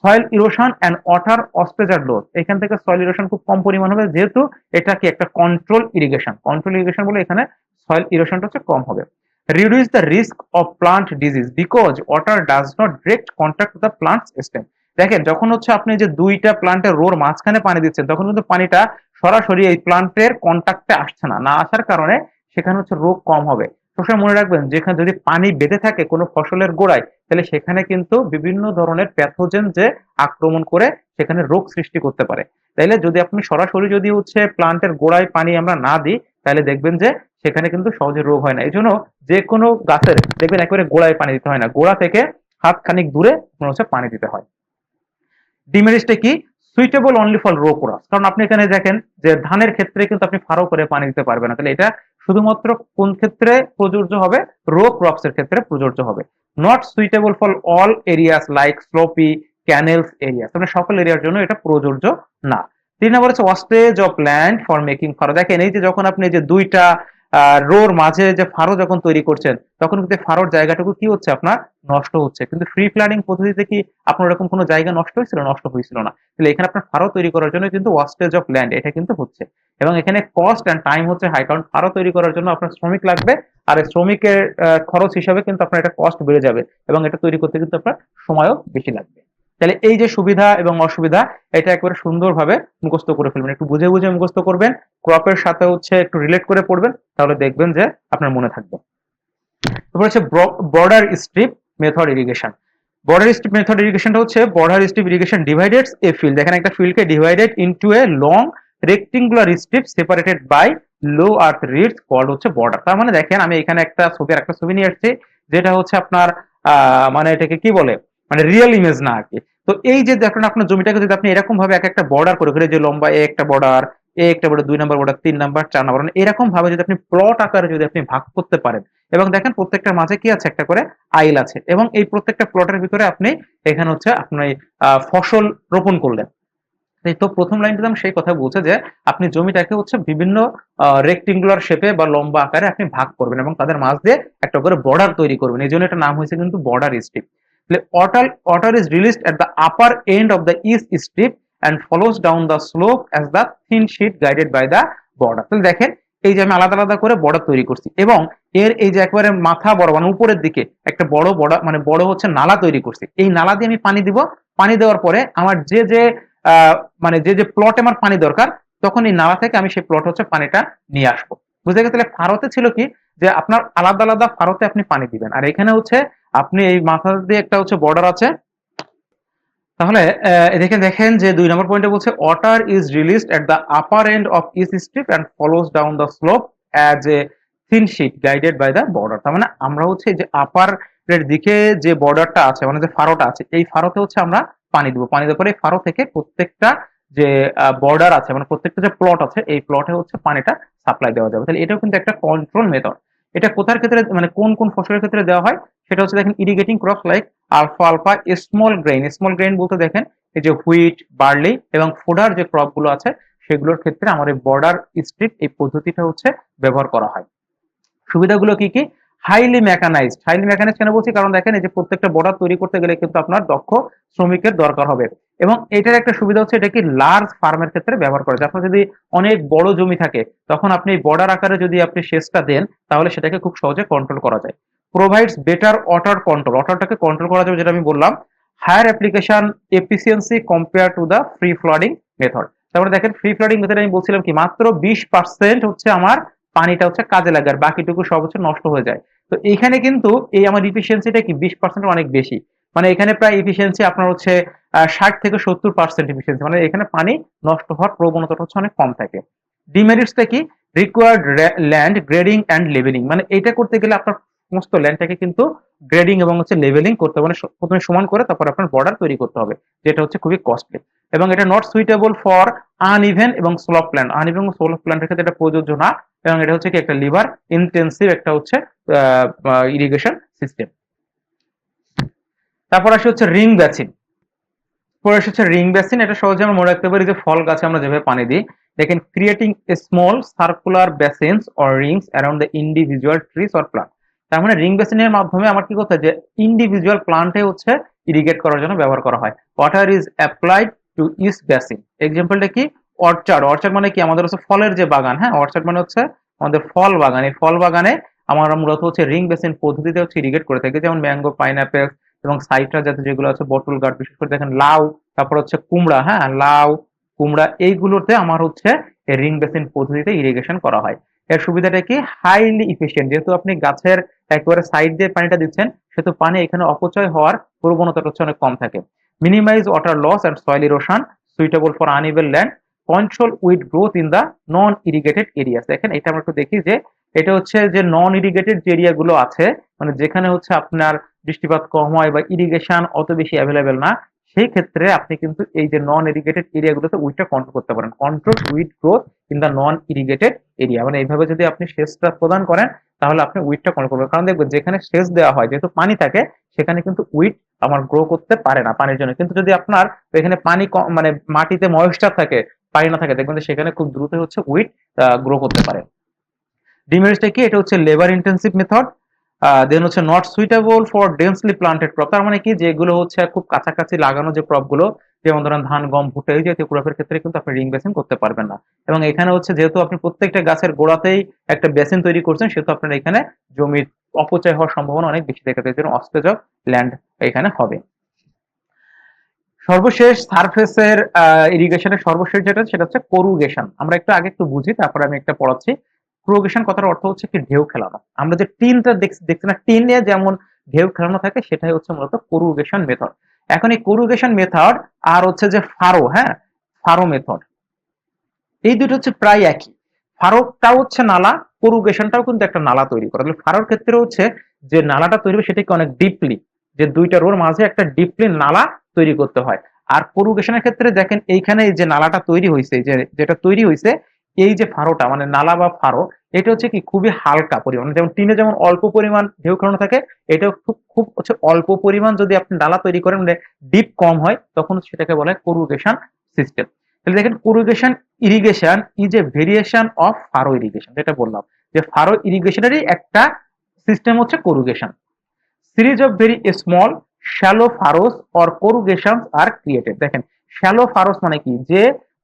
সয়েল ইরোশন অ্যান্ড ওয়াটার অস্টেজার লোড, এখান থেকে সয়েল ইরোশন খুব কম পরিমাণ হবে, যেহেতু এটা কি একটা কন্ট্রোল ইরিগেশন। কন্ট্রোল ইরিগেশন বলে এখানে সয়েল ইরোশনটা হচ্ছে কম হবে। Reduce the risk of plant disease because water does not direct contact the plant stem. দেখেন, যখন হচ্ছে আপনি যে দুইটা প্লান্টের রোর মাঝখানে পানি দিচ্ছেন, তখন কিন্তু পানিটা সরাসরি এই প্লান্টের কন্ট্যাক্টে আসছে না, না আসার কারণে সেখানে হচ্ছে রোগ কম হবে। সবসময় মনে রাখবেন, যেখানে যদি পানি বেঁধে থাকে কোনো ফসলের গোড়ায়, তাহলে সেখানে কিন্তু বিভিন্ন ধরনের প্যাথোজেন যে আক্রমণ করে সেখানে রোগ সৃষ্টি করতে পারে। তাইলে যদি আপনি সরাসরি যদি হচ্ছে প্লান্টের গোড়ায় পানি আমরা না দিই, তাহলে দেখবেন যে সেখানে কিন্তু সহজে রোগ হয় না। এই জন্য যে কোনো গাছের দেখবেন একেবারে গোড়ায় পানি দিতে হয় না, গোড়া থেকে হাত খানিক দূরে হচ্ছে পানি দিতে হয়। ডিমেরিস্টে কি, suitable only for row crops, কারণ আপনি এখানে দেখেন যে ধানের ক্ষেত্রে কিন্তু আপনি ফারো করে পানি দিতে পারবেন না। তাহলে এটা শুধুমাত্র কোন ক্ষেত্রে প্রযোজ্য হবে, রো ক্রপস এর ক্ষেত্রে প্রযোজ্য হবে। Not suitable for all areas like sloppy, canals area, মানে সকল এরিয়ার জন্য এটা প্রযোজ্য না। 3 নম্বর হচ্ছে wastage of land for making furrow. দেখেন, এই যে যখন আপনি যে দুইটা রোর মাঝে যে ফারো যখন তৈরি করছেন তখন কিন্তু ফারোর জায়গাটুকু কি হচ্ছে আপনার নষ্ট হচ্ছে, কিন্তু ফ্রি ফ্লাডিং পদ্ধতিতে কি আপনার এরকম কোনো জায়গা নষ্ট হয়েছিল? নষ্ট হয়েছিল না। তাহলে এখানে আপনার ফারো তৈরি করার জন্য কিন্তু ওয়াস্টেজ অফ ল্যান্ড এটা কিন্তু হচ্ছে, এবং এখানে কস্ট এন্ড টাইম হচ্ছে হাই, কারণ ফারো তৈরি করার জন্য আপনার শ্রমিক লাগবে, আর এই শ্রমিকের খরচ হিসাবে কিন্তু আপনার এটা কস্ট বেড়ে যাবে, এবং এটা তৈরি করতে কিন্তু আপনার সময়ও বেশি লাগবে। তাহলে এই যে সুবিধা এবং অসুবিধা এটা একবারে সুন্দরভাবে মুখস্থ করে ফেলবেন, একটু বুঝে বুঝে মুখস্থ করবেন, ক্রপের সাথে হচ্ছে একটু রিলেট করে পড়বেন, তাহলে দেখবেন যে আপনার মনে থাকবে। তারপর হচ্ছে border strip method irrigation. Border strip method ইরিগেশনটা হচ্ছে border strip irrigation divides a field, দেখেন একটা ফিল্ডকে divided into a long rectangular strip separated by low earth ridges called হচ্ছে বর্ডার। তার মানে দেখেন আমি এখানে একটা ছবি নিয়ে আসছি, যেটা হচ্ছে আপনার মানে এটাকে কি বলে, মানে রিয়েল ইমেজ না আর কি। তো এই যে দেখেন আপনার জমিটাকে যদি আপনি এরকম ভাবে এক একটা বর্ডার করে করে, যে লম্বা এ একটা বর্ডার, এ একটা বর্ডার, 2 নম্বর বর্ডার, 3 নাম্বার, 4 নাম্বার, মানে এরকম ভাবে যদি আপনি প্লট আকারে যদি আপনি ভাগ করতে পারেন, এবং দেখেন প্রত্যেকটার মাঝে কি আছে, একটা করে আইল আছে, এবং এই প্রত্যেকটা প্লটের ভিতরে আপনি এখানে হচ্ছে আপনি ফসল রোপণ করলেন। তো প্রথম লাইনটা আমি সেই কথা বলছে যে আপনি জমিটাকে হচ্ছে বিভিন্ন রেক্টেঙ্গুলার শেপে বা লম্বা আকারে আপনি ভাগ করবেন, এবং তাদের মাঝ দিয়ে একটা করে বর্ডার তৈরি করবেন, এই জন্য এটা নাম হয়েছে কিন্তু border strip. Water is released at the upper end of the east strip and follows down the slope as the thin sheet guided by the border। তাহলে দেখেন এই যে আমি আলাদা আলাদা করে বর্ডার তৈরি করছি, এবং এর এই যে একবারে মাথা বড় মানে উপরের দিকে একটা বড় বড় মানে বড় হচ্ছে নালা তৈরি করছি, এই নালা দিয়ে আমি পানি দিব, পানি দেওয়ার পরে আমার যে যে মানে যে যে প্লটে আমার পানি দরকার, তখন এই নালা থেকে আমি সেই প্লট হচ্ছে পানিটা নিয়ে আসবো। বুঝতে গেছে? তাহলে ফারোতে ছিল কি, যে আপনার আলাদা আলাদা ফারোতে আপনি পানি দিবেন, আর এখানে হচ্ছে আপনি এই মাথা দিয়ে একটা হচ্ছে বর্ডার আছে। তাহলে এদিকে দেখেন যে 2 নম্বর পয়েন্টে বলছে water is released at the upper end of each strip and follows down the slope as a thin sheet guided by the border. তার মানে আমরা হচ্ছে যে আপার এর দিকে যে বর্ডারটা আছে মানে যে ফারোটা আছে, এই ফারোতে হচ্ছে আমরা পানি দিব, পানি দেওয়ার পরে এই ফারো থেকে প্রত্যেকটা যে বর্ডার আছে মানে প্রত্যেকটা যে প্লট আছে এই প্লটে হচ্ছে পানিটা সাপ্লাই দেওয়া যাবে। তাহলে এটাও কিন্তু একটা কন্ট্রোল মেথড। এটা কোথার ক্ষেত্রে মানে কোন কোন ফসলের ক্ষেত্রে দেওয়া হয় সেটা হচ্ছে দেখেন ইরিগেটিং ক্রপস লাইক আলফা আলফা, স্মল গ্রেইন বলতে দেখেন এই যে হুইট, বার্লি এবং ফোডার যে ক্রপ গুলো আছে সেগুলোর ক্ষেত্রে আমাদের বর্ডার স্ট্রিপ এই পদ্ধতিটা হচ্ছে ব্যবহার করা হয়। সুবিধাগুলো কি কি? হাইলি মেকানাইজড কেন বলছি, কারণ দেখেন এই যে প্রত্যেকটা বর্ডার তৈরি করতে গেলে কিন্তু আপনার দক্ষ শ্রমিকের দরকার হবে, এবং এটার একটা সুবিধা হচ্ছে এটা কি লার্জ ফার্মের ক্ষেত্রে ব্যবহার করা যায়। আপনার যদি অনেক বড় জমি থাকে তখন আপনি বর্ডার আকারে যদি আপনি সেচটা দেন তাহলে সেটাকে খুব সহজে কন্ট্রোল করা যায়। প্রোভাইডস বেটার ওয়াটার কন্ট্রোল, ওয়াটারটাকে কন্ট্রোল করা যাবে যেটা আমি বললাম। Higher application efficiency compare to the free flooding method. তারপরে দেখেন ফ্রি ফ্লাডিং মেথডে আমি বলছিলাম কি মাত্র 20% হচ্ছে আমার পানিটা হচ্ছে কাজে লাগে, আর বাকিটুকু সব হচ্ছে নষ্ট হয়ে যায়। তো এইখানে কিন্তু এই আমার ইফিসিয়েন্সিটা কি 20% অনেক বেশি, মানে এখানে প্রায় ইফিসিয়েন্সি আপনার হচ্ছে 60 থেকে 70% ইফিসিয়েন্সি, মানে এখানে পানি নষ্ট হওয়ার প্রবণতাটা হচ্ছে অনেক কম থাকে। ডিমেরিটসটা কি? Required land grading and leveling, মানে এটা করতে গেলে আপনার সমস্ত ল্যান্ডটাকে কিন্তু গ্রেডিং এবং হচ্ছে লেভেলিং করতে হবে, মানে প্রথমে সমান করে তারপর আপনার বর্ডার তৈরি করতে হবে, যেটা হচ্ছে খুবই কস্টলি, এবং এটা নট সুইটেবল ফর আনইভেন এবং স্লোপ প্ল্যান্ট, আনইভেন এবং স্লোপ প্ল্যান্টের ক্ষেত্রে এটা প্রযোজ্য না, এবং এটা হচ্ছে কি একটা লিভার ইন্টেন্সিভ একটা হচ্ছে ইরিগেশন সিস্টেম। তারপর আসে হচ্ছে রিং বেসিন। পরে হচ্ছে রিং বেসিন, এটা সহজে আমরা মনে রাখতে পারি যে ফল গাছে আমরা যেভাবে পানি দিই, দেখেন creating a small circular basins or rings around the individual trees or plant. তার মানে রিং বেসিনের মাধ্যমে আমার কি করতে হয় যে ইন্ডিভিজুয়াল প্লান্টে হচ্ছে ইরিগেট করার জন্য ব্যবহার করা হয়। Water is applied to each basin. এক্সাম্পলটা কি? অর্চার্ড। অর্চার্ড মানে কি? আমাদের হচ্ছে ফলের যে বাগান, হ্যাঁ, অর্চার্ড মানে হচ্ছে আমাদের ফল বাগান। এই ফল বাগানে আমরা মূলত হচ্ছে রিং বেসিন পদ্ধতিতে হচ্ছে ইরিগেট করে থাকি, যেমন ম্যাঙ্গো, পাইনাপেল এবং সাইট্রাস জাতীয় যেগুলো আছে, বটল গার্ড, বিশেষ করে দেখেন লাউ, তারপর হচ্ছে কুমড়া, হ্যাঁ, লাউ, কুমড়া, এইগুলোতে আমার হচ্ছে রিং বেসিন পদ্ধতিতে ইরিগেশন করা হয়। এর সুবিধাটা কি? হাইলি ইফিশিয়েন্ট, যেহেতু আপনি গাছের একেবারে সাইড দিয়ে পানিটা দিচ্ছেন সেহেতু পানি এখানে অপচয় হওয়ার প্রবণতাটা হচ্ছে অনেক কম থাকে। Minimise water loss and soil erosion, suitable for uneven land, control weed growth in the non irrigated areas. দেখেন এটা আমরা একটু দেখি যে এটা হচ্ছে যে নন ইরিগেটেড যে এরিয়া গুলো আছে, মানে যেখানে হচ্ছে আপনার বৃষ্টিপাত কম হয় বা ইরিগেশন অত বেশি অ্যাভেলেবেল না, সেই ক্ষেত্রে আপনি কিন্তু এই যে নন ইরিগেটেড এরিয়াগুলোতে উইডটা কন্ট্রোল করতে পারেন। Control weed growth in the non irrigated area, মানে এইভাবে যদি আপনি সেচটা প্রদান করেন তাহলে আপনি উইডটা কন্ট্রোল করবেন। কারণ দেখবেন যেখানে সেচ দেওয়া হয় যেহেতু পানি থাকে সেখানে কিন্তু উইড আমার গ্রো করতে পারে না পানির জন্য, কিন্তু যদি আপনার এখানে পানি মানে মাটিতে ময়েশ্চার থাকে, পানি না থাকে, দেখবেন যে সেখানে খুব দ্রুত হচ্ছে উইড গ্রো করতে পারে। ডিমেরিটসটা কি? এটা হচ্ছে লেবার ইন্টেন্সিভ মেথড। দেন হচ্ছে not suitable for densely planted crop. তার মানে কি, যেগুলো হচ্ছে খুব কাছাকাছি লাগানো যে ক্রপ গুলো, যেমন ধরেন ধান, গম, ভুট্টা, এই জাতীয় ক্রপের ক্ষেত্রে কিন্তু আপনি রিং বেসিন করতে পারবেন না। এবং এখানে হচ্ছে যেহেতু আপনি প্রত্যেকটা গাছের গোড়াতেই একটা বেসিন তৈরি করছেন, সেহেতু আপনার এখানে জমির অপচয় হওয়ার সম্ভাবনা অনেক বেশি দেখা যায়, যেন অস্টেজ অফ ল্যান্ড এখানে হবে। সর্বশেষ সারফেসের ইরিগেশনের সর্বশেষ যেটা, সেটা হচ্ছে করুগেশন। আমরা একটু আগে একটু বুঝি, তারপরে আমি একটা পড়াচ্ছি। করুগেশন কথার অর্থ হচ্ছে কি, ঢেউ খেলানো। আমরা যে টিনটা দেখছি না, টিনে যেমন ঢেউ খেলানো থাকে, সেটাই হচ্ছে মূলত করুগেশন মেথড। এখন এই করুগেশন মেথড আর হচ্ছে যে ফারো, হ্যাঁ, ফারো মেথড, এই দুটো হচ্ছে প্রায় একই। ফারোটাও হচ্ছে নালা, করুগেশনটাও কিন্তু একটা নালা তৈরি করে। তাহলে ফারোর ক্ষেত্রে হচ্ছে যে নালাটা তৈরি হবে সেটাকে অনেক ডিপলি, যে দুইটা রোর মাঝে একটা ডিপলি নালা তৈরি করতে হয়। আর করুগেশনের ক্ষেত্রে দেখেন এইখানে এই যে নালাটা তৈরি হয়েছে, যে যেটা তৈরি হয়েছে, এই যে ফারোটা মানে নালা বা ফারো, এটা হচ্ছে কি খুবই হালকা পরিমাণ, যেমন টিনে যেমন অল্প পরিমাণ ঢেউ খেলানো থাকে, এটাও খুব খুব হচ্ছে অল্প পরিমাণ যদি আপনি নালা তৈরি করেন, মানে ডিপ কম হয়, তখন সেটাকে বলা হয় করুগেশন সিস্টেম। তাহলে দেখেন, corrugation irrigation is a variation of furrow irrigation, যেটা বললাম যে ফারো ইরিগেশনেরই একটা সিস্টেম হচ্ছে corrugation. Series of very small shallow furrows or corrugations are created. দেখেন, শ্যালো ফারোস মানে কি, যে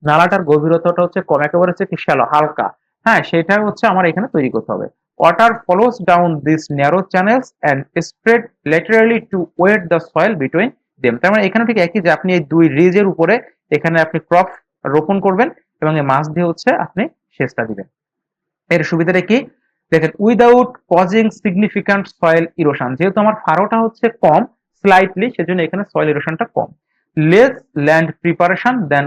নালাটার গভীরতাটা হচ্ছে কম, একেবারে হচ্ছে কি শ্যালো, হালকা, হ্যাঁ, সেটা হচ্ছে আমার এখানে তৈরি করতে হবে। Water follows down this narrow channels and spread laterally to wet the soil between them. তার মানে এখানে ঠিক একই, যে আপনি এই দুই রিজের উপরে এখানে আপনি ক্রপ রোপণ করবেন, এবং এই মাছ দিয়ে হচ্ছে আপনি সেচটা দিবেন। এর সুবিধাটা কি? দেখেন, without causing significant soil erosion, যেহেতু আমার ফারোটা হচ্ছে কম স্লাইটলি, সেজন্য এখানে সয়েল ইরোশনটা কম। Less land preparation than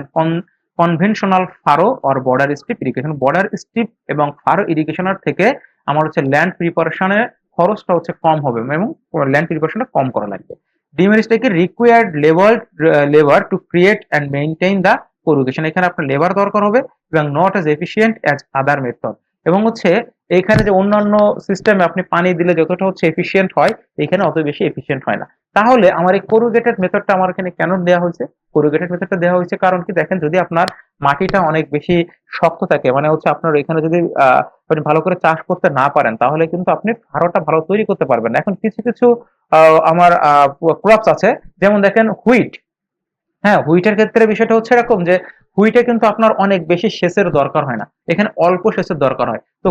conventional furrow or border strip irrigation. Border strip এবং ফারো ইরিগেশনের থেকে আমার হচ্ছে ল্যান্ড প্রিপারেশনের খরচটা হচ্ছে কম হবে, এবং ল্যান্ড প্রিপারেশনটা কম করা লাগবে। ডিমেরিটসটা কি? Required labour to create and maintain the corrugation. এখানে আপনার লেবার দরকার হবে, এবং not as efficient as other method. এবং হচ্ছে এইখানে যে অন্যান্য সিস্টেমে আপনি পানি দিলে যতটা হচ্ছে এফিসিয়েন্ট হয়, এখানে অত বেশি এফিসিয়েন্ট হয় না। তাহলে আমার এই করুগেটেড মেথডটা আমার এখানে কেন দেওয়া হয়েছে? করুগেটেড মেথডটা দেওয়া হয়েছে কারণ কি, দেখেন, যদি আপনার মাটিটা অনেক বেশি শক্ত থাকে, মানে হচ্ছে আপনার এখানে যদি আপনি ভালো করে চাষ করতে না পারেন, তাহলে কিন্তু আপনি ফারোটা ভালো তৈরি করতে পারবেন না। এখন কিছু কিছু আমার ক্রপস আছে, যেমন দেখেন হুইট, হ্যাঁ, হুইটের ক্ষেত্রে বিষয়টা হচ্ছে এরকম যে হুইটে কিন্তু আপনার অনেক বেশি সেচের দরকার হয় না, এখানে অল্প সেচের দরকার হয়। তো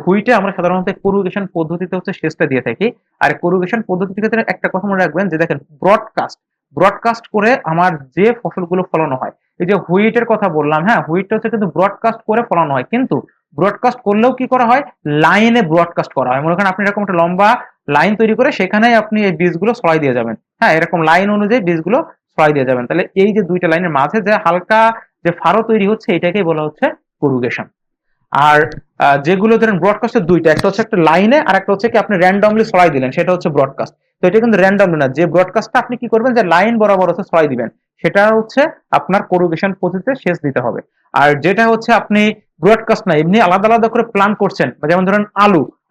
হুইটে আমরা সাধারণত করুগেশন পদ্ধতিতে হচ্ছে সেচটা দিয়ে থাকি। আর করুগেশন পদ্ধতির ক্ষেত্রে একটা কথা মনে রাখবেন, যে দেখেন, ব্রডকাস্ট ব্রডকাস্ট করে আমার যে ফসলগুলো ফলানো হয়, এই যে হুইটের কথা বললাম, হ্যাঁ, হুইটটা হচ্ছে কিন্তু ব্রডকাস্ট করে ফলানো হয়, কিন্তু ব্রডকাস্ট করলেও কি করা হয়, লাইনে ব্রডকাস্ট করা হয়। মনে করেন আপনি এরকম একটা লম্বা লাইন তৈরি করে সেখানে আপনি এই বীজগুলো ছড়াই দিয়ে যাবেন, হ্যাঁ, এরকম লাইন অনুযায়ী বীজগুলো ছড়াই দিয়ে যাবেন। তাহলে এই যে দুইটা লাইনের মাঝে যে হালকা যে ফারো তৈরি হচ্ছে, এটাকেই বলা হচ্ছে করুগেশন। আর যেগুলো ধরেন ব্রডকাস্টের দুইটা, একটা হচ্ছে একটা লাইনে, আর একটা হচ্ছে কি আপনি র্যান্ডমলি ছড়াই দিলেন, সেটা হচ্ছে ব্রডকাস্ট। তো এটা কিন্তু র্যান্ডমলি না, যে ব্রডকাস্টটা আপনি কি করবেন, যে লাইন বরাবর হচ্ছে ছড়াই দিবেন, সেটা হচ্ছে আপনার করুগেশন পদ্ধতিতে সেচ দিতে হবে। আর যেটা হচ্ছে আপনি ব্রডকাস্ট না, এমনি আলাদা আলাদা করে প্ল্যান করছেন, যেমন ধরেন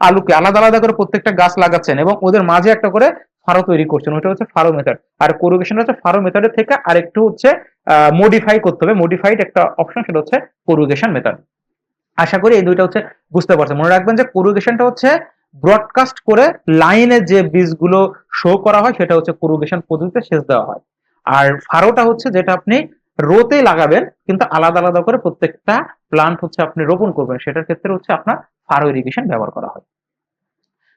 আলুকে আলাদা আলাদা করে প্রত্যেকটা গাছ লাগাচ্ছেন এবং ওদের মাঝে একটা করে ফারো তৈরি করছেন, ওটা হচ্ছে ফারো মেথড। আর করুগেশন হচ্ছে ফারো মেথডের থেকে আরেকটু হচ্ছে মডিফাই করতে হবে, মডিফাইড একটা অপশন, সেটা হচ্ছে করুগেশন মেথড। আশা করি এই দুইটা হচ্ছে বুঝতে পারছেন। মনে রাখবেন যে করুগেশনটা হচ্ছে ব্রডকাস্ট করে লাইনে যে বীজগুলো শো করা হয়, সেটা হচ্ছে করুগেশন পদ্ধতিতে সেচ দেওয়া হয়। আর ফারোটা হচ্ছে যেটা আপনি রোতে লাগাবেন, কিন্তু আলাদা আলাদা করে প্রত্যেকটা প্লান্ট হচ্ছে আপনি রোপণ করবেন, সেটার ক্ষেত্রে হচ্ছে আপনার ফারো ইরিগেশন ব্যবহার করা হয়।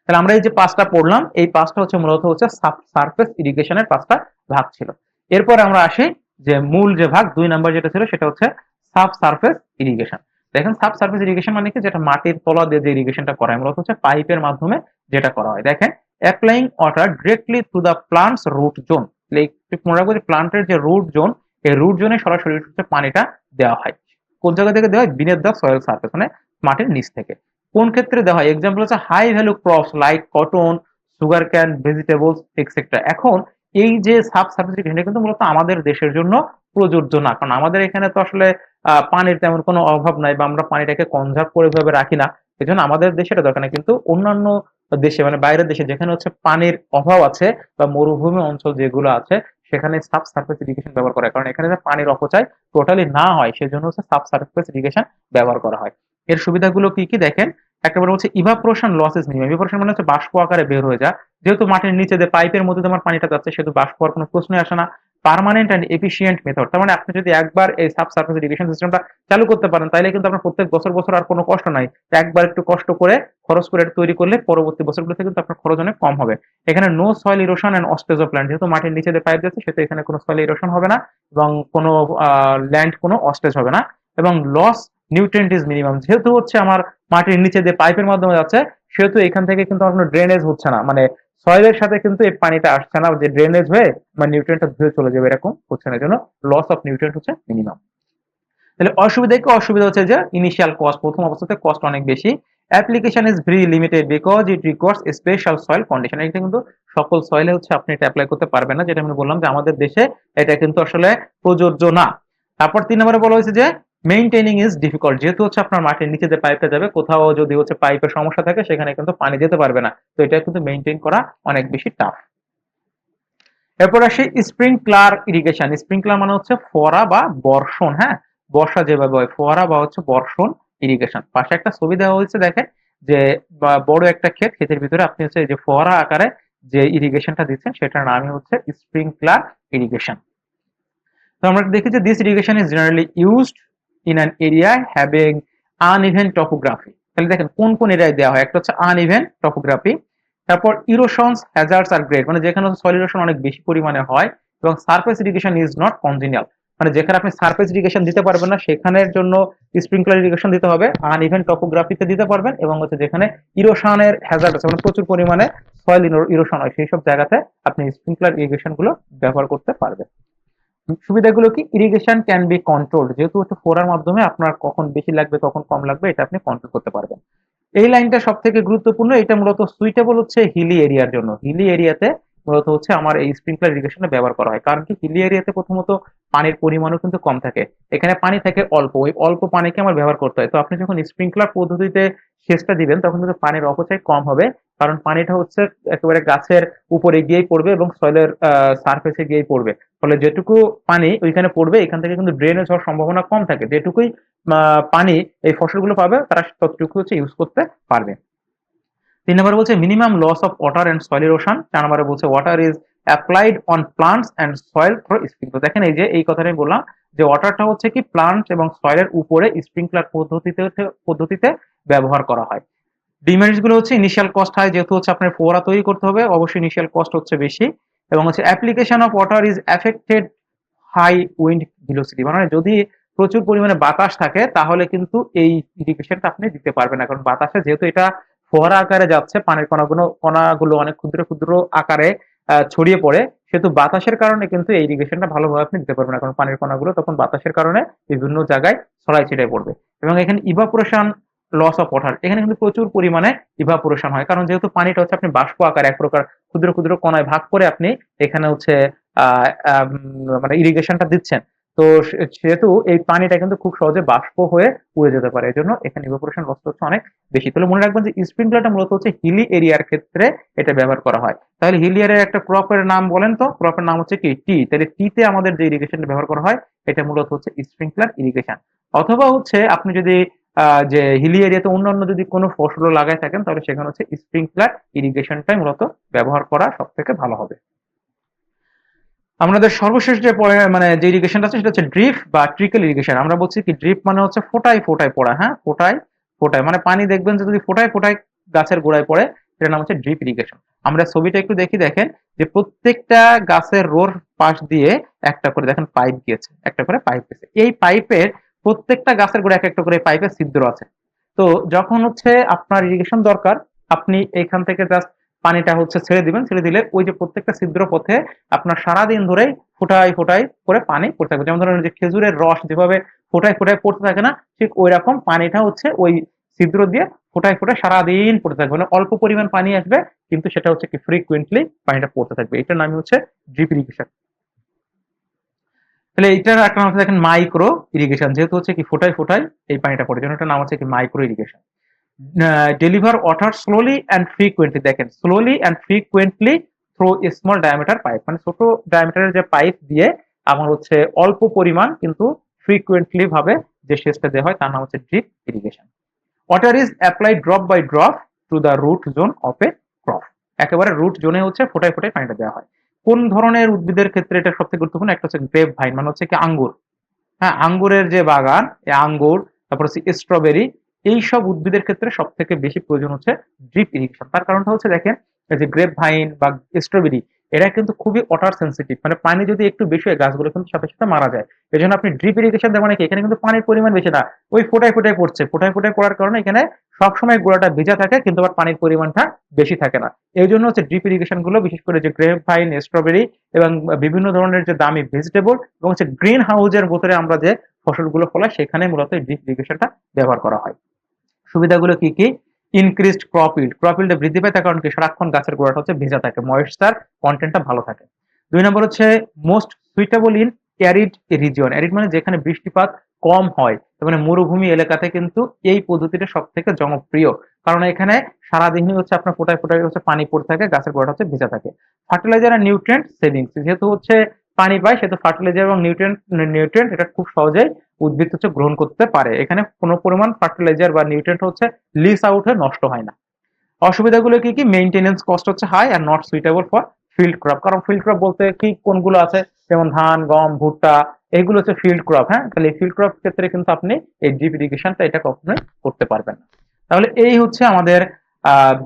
তাহলে আমরা এই যে পাঁচটা পড়লাম, এই পাঁচটা হচ্ছে মূলত হচ্ছে সারফেস ইরিগেশনের পাঁচটা ভাগ ছিল। এরপরে আমরা আসি যে মূল যে ভাগ 2 নাম্বার যেটা ছিল, সেটা হচ্ছে সাব সারফেস ইরিগেশন। দেখেন, সাব সারফেস ইরিগেশন মানে কি, যেটা মাটির তলা দিয়ে যে ইরিগেশনটা করা হয়, মূলত হচ্ছে পাইপের মাধ্যমে যেটা করা হয়। দেখেন, applying water directly through the plants root zone. মনে রাখবো যে প্লান্টের যে রুট জোন, এই রুট জোনে সরাসরি হচ্ছে পানিটা দেওয়া হয়। কোন জায়গা থেকে দেওয়া হয়? বিনেথ দ্য সয়েল সারফেস, মানে মাটির নিচ থেকে। কোন ক্ষেত্রে দেওয়া হয়? এক্সাম্পল হচ্ছে high value crops like cotton, sugar cane, vegetables etcetera. এখন এই যে সাব সার্ভিস ইরিগেশন কিন্তু মূলত আমাদের দেশের জন্য প্রযোজ্য না, কারণ আমাদের এখানে তো আসলে পানির তেমন কোনো অভাব নাই, বা আমরা পানিটাকে কনজার্ভ করে ভাবে রাখি না, এই জন্য আমাদের দেশে এটা দরকার নেই। কিন্তু অন্যান্য দেশে, মানে বাইরের দেশে, যেখানে হচ্ছে পানির অভাব আছে বা মরুভূমি অঞ্চল যেগুলো আছে, সেখানে সাব সার্ফেস ইরিগেশন ব্যবহার করা হয়, কারণ এখানে যে পানির অপচয় টোটালি না হয়, সেজন্য হচ্ছে সাব সার্ফেস ইরিগেশন ব্যবহার করা হয়। এর সুবিধাগুলো কি কি দেখেন। একটা বড় হচ্ছে evaporation loss is minimum. Evaporation মানে হচ্ছে বাষ্প আকারে বের হয়ে যায়। যেহেতু মাটির নিচে যে পাইপের মধ্যে তোমার পানিটা যাচ্ছে সেহেতু বাষ্প হওয়ার কোনো প্রশ্নই আসে না। পার্মানেন্ট এন্ড এফিশিয়েন্ট মেথড, তার মানে আপনি যদি একবার এই সাবসারফেস ইরিগেশন সিস্টেমটা চালু করতে পারেন তাহলে কিন্তু আপনার প্রত্যেক বছর বছর আর কোনো কষ্ট নাই। একবার একটু কষ্ট করে খরচ করে এটা তৈরি করলে পরবর্তী বছরগুলোতে কিন্তু আপনার খরচ অনেক কম হবে। এখানে no soil erosion and wastage of land, যেহেতু মাটির নিচে যে পাইপ যাচ্ছে সেহেতু এখানে কোনো সয়েল ইরোশন হবে না এবং কোনো ল্যান্ড কোনো অস্টেজ হবে না। এবং লস নিউট্রিয়েন্ট ইজ মিনিমাম, যেহেতু হচ্ছে আমার মাটির নিচে যে পাইপের মাধ্যমে যাচ্ছে সেহেতু এখান থেকে কিন্তু আমার কোনো ড্রেনেজ হচ্ছে না, মানে সয়েলের সাথে কিন্তু এই পানিটা আসছে না যে ড্রেনেজ হয়ে মানে নিউট্রিয়েন্টটা ধুয়ে চলে যাবে, এরকম হচ্ছে না, জন্য লস অফ নিউট্রিয়েন্ট হচ্ছে মিনিমাম। তাহলে অসুবিধা কি, অসুবিধা হচ্ছে যে ইনিশিয়াল কস্ট, প্রথম অবস্থাতে কস্ট অনেক বেশি। Application is very limited because it requires special soil condition, এটা কিন্তু সকল সয়েলে হচ্ছে আপনি এটা অ্যাপ্লাই করতে পারবেন না, যেটা আমি বললাম যে আমাদের দেশে এটা কিন্তু আসলে প্রযোজ্য না। তারপর 3 নম্বরে বলা হয়েছে যে মেইনটেইনিং ইজ ডিফিকাল্ট, যেহেতু হচ্ছে আপনার মাটির নিচে যে পাইপটা যাবে কোথাও যদি হচ্ছে পাইপের সমস্যা থাকে সেখানে কিন্তু পানি যেতে পারবে না, তো এটা কিন্তু মেইনটেইন করা অনেক বেশি টাফ। এরপর আসি স্প্রিংক্লার ইরিগেশন। স্প্রিংক্লার মানে হচ্ছে ফোয়ারা বা বর্ষণ, হ্যাঁ, বর্ষা যেভাবে হয় ফোয়ারা বা হচ্ছে বর্ষণ ইরিগেশন। পাশে একটা ছবি দেওয়া হয়েছে দেখেন, যে বড় একটা ক্ষেত, ক্ষেতের ভিতরে আপনি হচ্ছে যে ফোয়ারা আকারে যে ইরিগেশনটা দিচ্ছেন সেটার নামই হচ্ছে স্প্রিংক্লার ইরিগেশন। তো আমরা দেখি যে this irrigation is generally used in an area having uneven topography. তাহলে দেখেন কোন কোন এরিয়ায় দেওয়া হয়, একটা হচ্ছে আনইভেন টপোগ্রাফি, তারপর ইরোশনস হ্যাজার্ডস আর গ্রেট, মানে যেখানে সয়েল ইরোশন অনেক বেশি পরিমাণে হয়, এবং সারফেস ইরিগেশন ইজ নট কনজিনিয়াল, মানে যেখানে আপনি সারফেস ইরিগেশন দিতে পারবেন না সেখানের জন্য স্প্রিংকলার ইরিগেশন দিতে হবে, আনইভেন টপোগ্রাফিতে দিতে পারবেন, এবং হচ্ছে যেখানে ইরোশনের হ্যাজার্ড আছে মানে প্রচুর পরিমাণে সয়েল ইরোশন হয় সেই সব জায়গাতে আপনি স্প্রিংকলার ইরিগেশন গুলো ব্যবহার করতে পারবেন। সুবিধাগুলো কি, ইরিগেশন ক্যান বি কন্ট্রোলড, যেহেতু হচ্ছে ফোরার মাধ্যমে আপনার কখন বেশি লাগবে কখন কম লাগবে এটা আপনি কন্ট্রোল করতে পারবেন। এই লাইনটা সব থেকে গুরুত্বপূর্ণ, এটা মূলত সুইটেবল হচ্ছে হিলি এরিয়ার জন্য। হিলি এরিয়াতে মূলত হচ্ছে আমার এই স্প্রিংকলার ইরিগেশনটা ব্যবহার করা হয়, কারণ কি হিলি এরিয়াতে প্রথমত পানির পরিমাণও কিন্তু কম থাকে, এখানে পানি থাকে অল্প, ওই অল্প পানিকে আমার ব্যবহার করতে হয়। তো আপনি যখন স্প্রিংকলার পদ্ধতিতে সেচটা দিবেন তখন কিন্তু পানির অপচয় কম হবে, কারণ পানিটা হচ্ছে একেবারে গাছের উপরে গিয়েই পড়বে এবং সয়েলের সারফেসে গিয়েই পড়বে, ফলে যেটুকু পানি ওইখানে পড়বে এখান থেকে কিন্তু ড্রেনেজ হওয়ার সম্ভাবনা কম থাকে, যেটুকুই পানি এই ফসলগুলো পাবে তারা ততটুকু হচ্ছে ইউজ করতে পারবে। 3 নম্বরে বলছে minimum loss of water and soil erosion. 4 নম্বরে বলছে water is applied on plants and soil through sprinkler. দেখেন এই যে এই কথাটাই বললাম যে ওয়াটারটা হচ্ছে কি প্লান্টস এবং সয়েলের উপরে স্প্রিংকলার পদ্ধতিতে ব্যবহার করা হয়। ডিমেরিটস গুলো হচ্ছে ইনিশিয়াল কস্ট হয়, যেহেতু হচ্ছে আপনার ফোয়ারা তৈরি করতে হবে অবশ্যই ইনিশিয়াল কস্ট হচ্ছে বেশি, এবং হচ্ছে application of water is affected high wind velocity, মানে যদি প্রচুর পরিমাণে বাতাস থাকে তাহলে কিন্তু এই ইরিগেশনটা আপনি দিতে পারবেন না, কারণ বাতাসে যেহেতু এটা ফোয়ারা আকারে যাচ্ছে পানির কণাগুলো অনেক ক্ষুদ্র ক্ষুদ্র আকারে ছড়িয়ে পড়ে, সেহেতু বাতাসের কারণে কিন্তু এই ইরিগেশনটা ভালোভাবে আপনি দিতে পারবেন না, কারণ পানির কণাগুলো তখন বাতাসের কারণে বিভিন্ন জায়গায় ছড়াই ছিটাই পড়বে। এবং এখানে ইভাপোরেশন লস অফ ওয়াটার, এখানে কিন্তু প্রচুর পরিমাণে ইভাপোরেশন হয়, কারণ যেহেতু পানিটা হচ্ছে আপনি বাষ্প আকার এক প্রকার ক্ষুদ্র ক্ষুদ্র কণায় ভাগ করে আপনি এখানে হচ্ছে মানে ইরিগেশনটা দিচ্ছেন, তো সেহেতু এই পানিটা কিন্তু খুব সহজে বাষ্প হয়ে উড়ে যেতে পারে, এজন্য এখানে ইভাপোরেশন লস হচ্ছে অনেক বেশি। তাহলে মনে রাখবেন যে স্প্রিংকলারটা মূলত হচ্ছে হিলি এরিয়ার ক্ষেত্রে এটা ব্যবহার করা হয়। তাহলে হিলি এরিয়ার একটা ক্রপের নাম বলেন তো, ক্রপের নাম হচ্ছে কি টি, তাহলে টিতে আমাদের যে ইরিগেশনটা ব্যবহার করা হয় এটা মূলত হচ্ছে স্প্রিংকলার ইরিগেশন। অথবা হচ্ছে আপনি যদি যে হিলি এরিয়াতে অন্যান্য যদি কোনো ফসলও লাগাই থাকেন তাহলে সেখানে হচ্ছে স্প্রিংকলার ইরিগেশনটাই মূলত ব্যবহার করা সব থেকে ভালো হবে। আমাদের সর্বশেষ যে মানে যে ইরিগেশনটা আছে সেটা হচ্ছে ড্রিপ বা ট্রিকল ইরিগেশন। আমরা বলছি কি ড্রিপ মানে হচ্ছে ফোটায় ফোটায় পড়া, হ্যাঁ, ফোটায় ফোটায় মানে পানি দেখবেন যে যদি ফোটায় ফোটায় গাছের গোড়ায় পড়ে সেটার নাম হচ্ছে ড্রিপ ইরিগেশন। আমরা ছবিটা একটু দেখি, দেখেন যে প্রত্যেকটা গাছের রোর পাশ দিয়ে একটা করে দেখেন পাইপ গিয়েছে, একটা করে পাইপ গেছে, এই পাইপের প্রত্যেকটা গাছের গোড়ায় এক একটা করে পাইপের ছিদ্র আছে। তো যখন হচ্ছে আপনার ইরিগেশন দরকার আপনি এইখান থেকে জাস্ট পানিটা হচ্ছে ছেড়ে দিবেন, ছেড়ে দিলে ওই যে প্রত্যেকটা ছিদ্র পথে আপনার সারাদিন ধরেই ফোটায় ফোটায় করে পানি পড়তে থাকবে, যেমন ধরেন যে খেজুরের রস যেভাবে ফোটায় ফোটায় পড়তে থাকে না, ঠিক ওই রকম পানিটা হচ্ছে ওই ছিদ্র দিয়ে ফোটায় ফোটায় সারাদিন পড়তে থাকবে, মানে অল্প পরিমাণ পানি আসবে কিন্তু সেটা হচ্ছে কি ফ্রিকুয়েন্টলি পানিটা পড়তে থাকবে, এটার নাম হচ্ছে ড্রিপ ইরিগেশন। তাহলে এইটার একটা নাম হচ্ছে দেখেন মাইক্রো ইরিগেশন, যেহেতু হচ্ছে কি ফোটায় ফোটায় এই পানিটা পড়ে, জন্য এটার নাম হচ্ছে কি micro irrigation. Deliver water slowly and frequently, দেখেন slowly and frequently through a small diameter pipe, মানে ছোট ডায়ামিটারের যে পাইপ দিয়ে আমার হচ্ছে অল্প পরিমাণ কিন্তু ফ্রিকুয়েন্টলি ভাবে যে সেচটা দেওয়া হয় তার নাম হচ্ছে drip irrigation. Water is applied drop by drop to the root zone of a crop. একেবারে রুট জোনে হচ্ছে ফোটায় ফোটায় পানিটা দেওয়া হয়। কোন ধরনের উদ্ভিদের ক্ষেত্রে এটা সবথেকে গুরুত্বপূর্ণ? একটা হচ্ছে গ্রেপ ভাইন, মানে হচ্ছে কি আঙ্গুর। হ্যাঁ, আঙ্গুরের যে বাগান, এই আঙ্গুর, তারপর হচ্ছে স্ট্রবেরি, এইসব উদ্ভিদের ক্ষেত্রে সব থেকে বেশি প্রয়োজন হচ্ছে ড্রিপ ইরিগেশন। তার কারণটা হচ্ছে দেখেন, এই যে গ্রেপ ভাইন বা স্ট্রবেরি, এরা কিন্তু খুবই ওয়াটার সেন্সিটিভ, মানে পানি যদি একটু বেশি হয় গাছগুলো কিন্তু সাথে সাথে মারা যায়। এই জন্য আপনি ড্রিপ ইরিগেশন দেওয়া মানে কি, এখানে কিন্তু পানির পরিমাণ বেশি না, ওই ফোটায় ফোটায় পড়ছে, ফোটায় ফোটায় পড়ার কারণে এখানে সবসময় গোড়াটা ভিজা থাকে কিন্তু আবার পানির পরিমাণটা বেশি থাকে না। এই জন্য হচ্ছে ড্রিপ ইরিগেশন গুলো, বিশেষ করে যে গ্রেপ ভাইন, স্ট্রবেরি এবং বিভিন্ন ধরনের যে দামি ভেজিটেবল এবং হচ্ছে গ্রিন হাউসের ভিতরে আমরা যে ফসলগুলো ফলাই সেখানে মূলত ড্রিপ ইরিগেশনটা ব্যবহার করা হয়। সুবিধাগুলো কি কি? Increased crop yield, crop yield বৃদ্ধি পায় তার কারণ কি, সারাক্ষণ গাছের গোড়াটা হচ্ছে ভেজা থাকে, ময়েশ্চার কন্টেন্টটা ভালো থাকে। 2 নম্বর হচ্ছে most suitable in arid region. Arid মানে যেখানে বৃষ্টিপাত কম হয়, তার মানে মরুভূমি এলাকাতে কিন্তু এই পদ্ধতিটা সব থেকে জনপ্রিয়, কারণ এখানে সারাদিনই হচ্ছে আপনার ফোটায় ফোটায় হচ্ছে পানি পড়ে থাকে, গাছের গোড়াটা হচ্ছে ভেজা থাকে। ফার্টিলাইজার আর নিউট্রিয়েন্ট সেভিংস, যেহেতু হচ্ছে পানি পায় সেহেতু ফার্টিলাইজার এবং নিউট্রিয়েন্ট নিউট্রিয়েন্ট এটা খুব সহজেই উদ্ভিদ হচ্ছে গ্রহণ করতে পারে। এখানে কোনো পরিমাণ ফার্টিলাইজার বা নিউট্রিয়েন্ট হচ্ছে লিস আউট হয়ে নষ্ট হয় না। অসুবিধাগুলো কি কি? মেইনটেনেন্স কস্ট হচ্ছে হাই আর not suitable for field crop. কারণ ফিল্ড ক্রপ বলতে কি কোনগুলো আছে, যেমন ধান, গম, ভুট্টা, এগুলো হচ্ছে ফিল্ড ক্রপ। হ্যাঁ, তাহলে এই ফিল্ড ক্রপ ক্ষেত্রে কিন্তু আপনি এই ড্রিপ ইরিগেশনটা এটা কখনোই করতে পারবেন না। তাহলে এই হচ্ছে আমাদের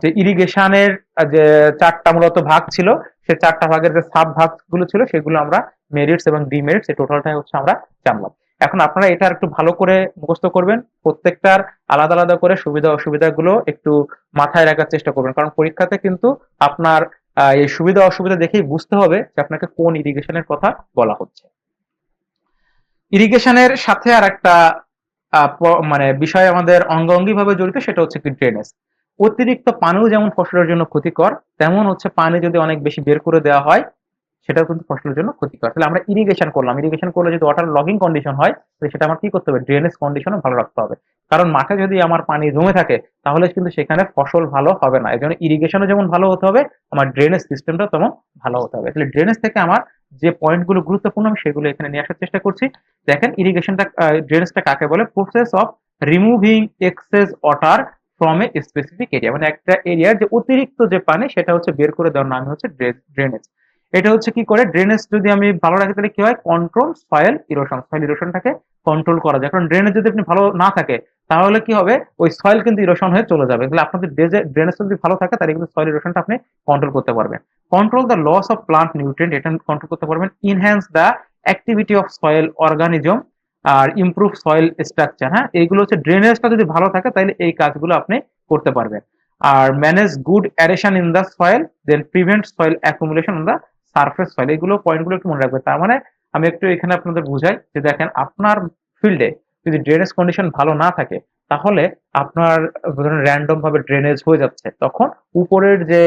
যে ইরিগেশনের যে 4টা মূলত ভাগ ছিল, সে 4টা ভাগের যে সাব ভাগগুলো ছিল সেগুলো আমরা মেরিটস এবং ডিমেরিটস এই টোটালটাই হচ্ছে আমরা জানলাম। এখন আপনারা এটা একটু ভালো করে মুখস্থ করবেন, প্রত্যেকটার আলাদা আলাদা করে সুবিধা অসুবিধাগুলো একটু মাথায় রাখার চেষ্টা করবেন, কারণ পরীক্ষাতে কিন্তু আপনার এই সুবিধা অসুবিধা দেখেই বুঝতে হবে যে আপনাকে কোন ইরিগেশনের কথা বলা হচ্ছে। ইরিগেশনের সাথে আর একটা মানে বিষয় আমাদের অঙ্গাঙ্গি ভাবে জড়িত, সেটা হচ্ছে কি ড্রেনেজ। অতিরিক্ত পানিও যেমন ফসলের জন্য ক্ষতিকর, তেমন হচ্ছে পানি যদি অনেক বেশি বের করে দেওয়া হয় সেটাও কিন্তু ফসলের জন্য ক্ষতিকর। তাহলে আমরা ইরিগেশন করলাম, ইরিগেশন করলে যদি ওয়াটার লগিং কন্ডিশন হয় তাহলে সেটা আমার কি করতে হবে, ড্রেনেজ কন্ডিশনও ভালো রাখতে হবে। কারণ মাঠে যদি আমার পানি জমে থাকে তাহলে কিন্তু সেখানে ফসল ভালো হবে না। এই জন্য ইরিগেশনও যেমন ভালো হতে হবে, আমার ড্রেনেজ সিস্টেমটাও তেমন ভালো হতে হবে। তাহলে ড্রেনেজ থেকে আমার যে পয়েন্টগুলো গুরুত্বপূর্ণ আমি সেগুলো এখানে নিয়ে আসার চেষ্টা করছি। দেখেন ইরিগেশনটা, ড্রেনেজটা কাকে বলে? Process of removing excess water from a specific area, মানে একটা এরিয়ার যে অতিরিক্ত যে পানি সেটা হচ্ছে বের করে দেওয়ার নাম হচ্ছে ড্রেনেজ। এটা হচ্ছে কি করে, ড্রেনেজ যদি আমি ভালো রাখি তাহলে কি হয়, কন্ট্রোল সয়েল ইরোশন, সয়েল ইরোশনটাকে কন্ট্রোল করা যায়। কারণ ড্রেনেজ যদি আপনি ভালো না থাকে তাহলে কি হবে, ওই সয়েল কিন্তু ইরোশন হয়ে চলে যাবে। তাহলে আপনাদের ড্রেনেজ যদি ভালো থাকে তাহলে কিন্তু সয়েল ইরোশনটা আপনি কন্ট্রোল করতে পারবেন। Control the loss of plant nutrient, এটা কন্ট্রোল করতে পারবেন। Enhance the activity of soil organism আর ইমপ্রুভ সয়েল স্ট্রাকচার। হ্যাঁ, এইগুলো হচ্ছে ড্রেনেজটা যদি ভালো থাকে তাহলে এই কাজগুলো আপনি করতে পারবেন। আর manage good aeration in the soil, then prevent soil accumulation on the surface soil. এগুলো পয়েন্টগুলো একটু মনে রাখবেন। তার মানে আমি একটু এখানে আপনাদের বুঝাই যে দেখেন, আপনার ফিল্ডে যদি ড্রেনেজ কন্ডিশন ভালো না থাকে তাহলে আপনার ধরেন র্যান্ডম ভাবে ড্রেনেজ হয়ে যাচ্ছে, তখন উপরের যে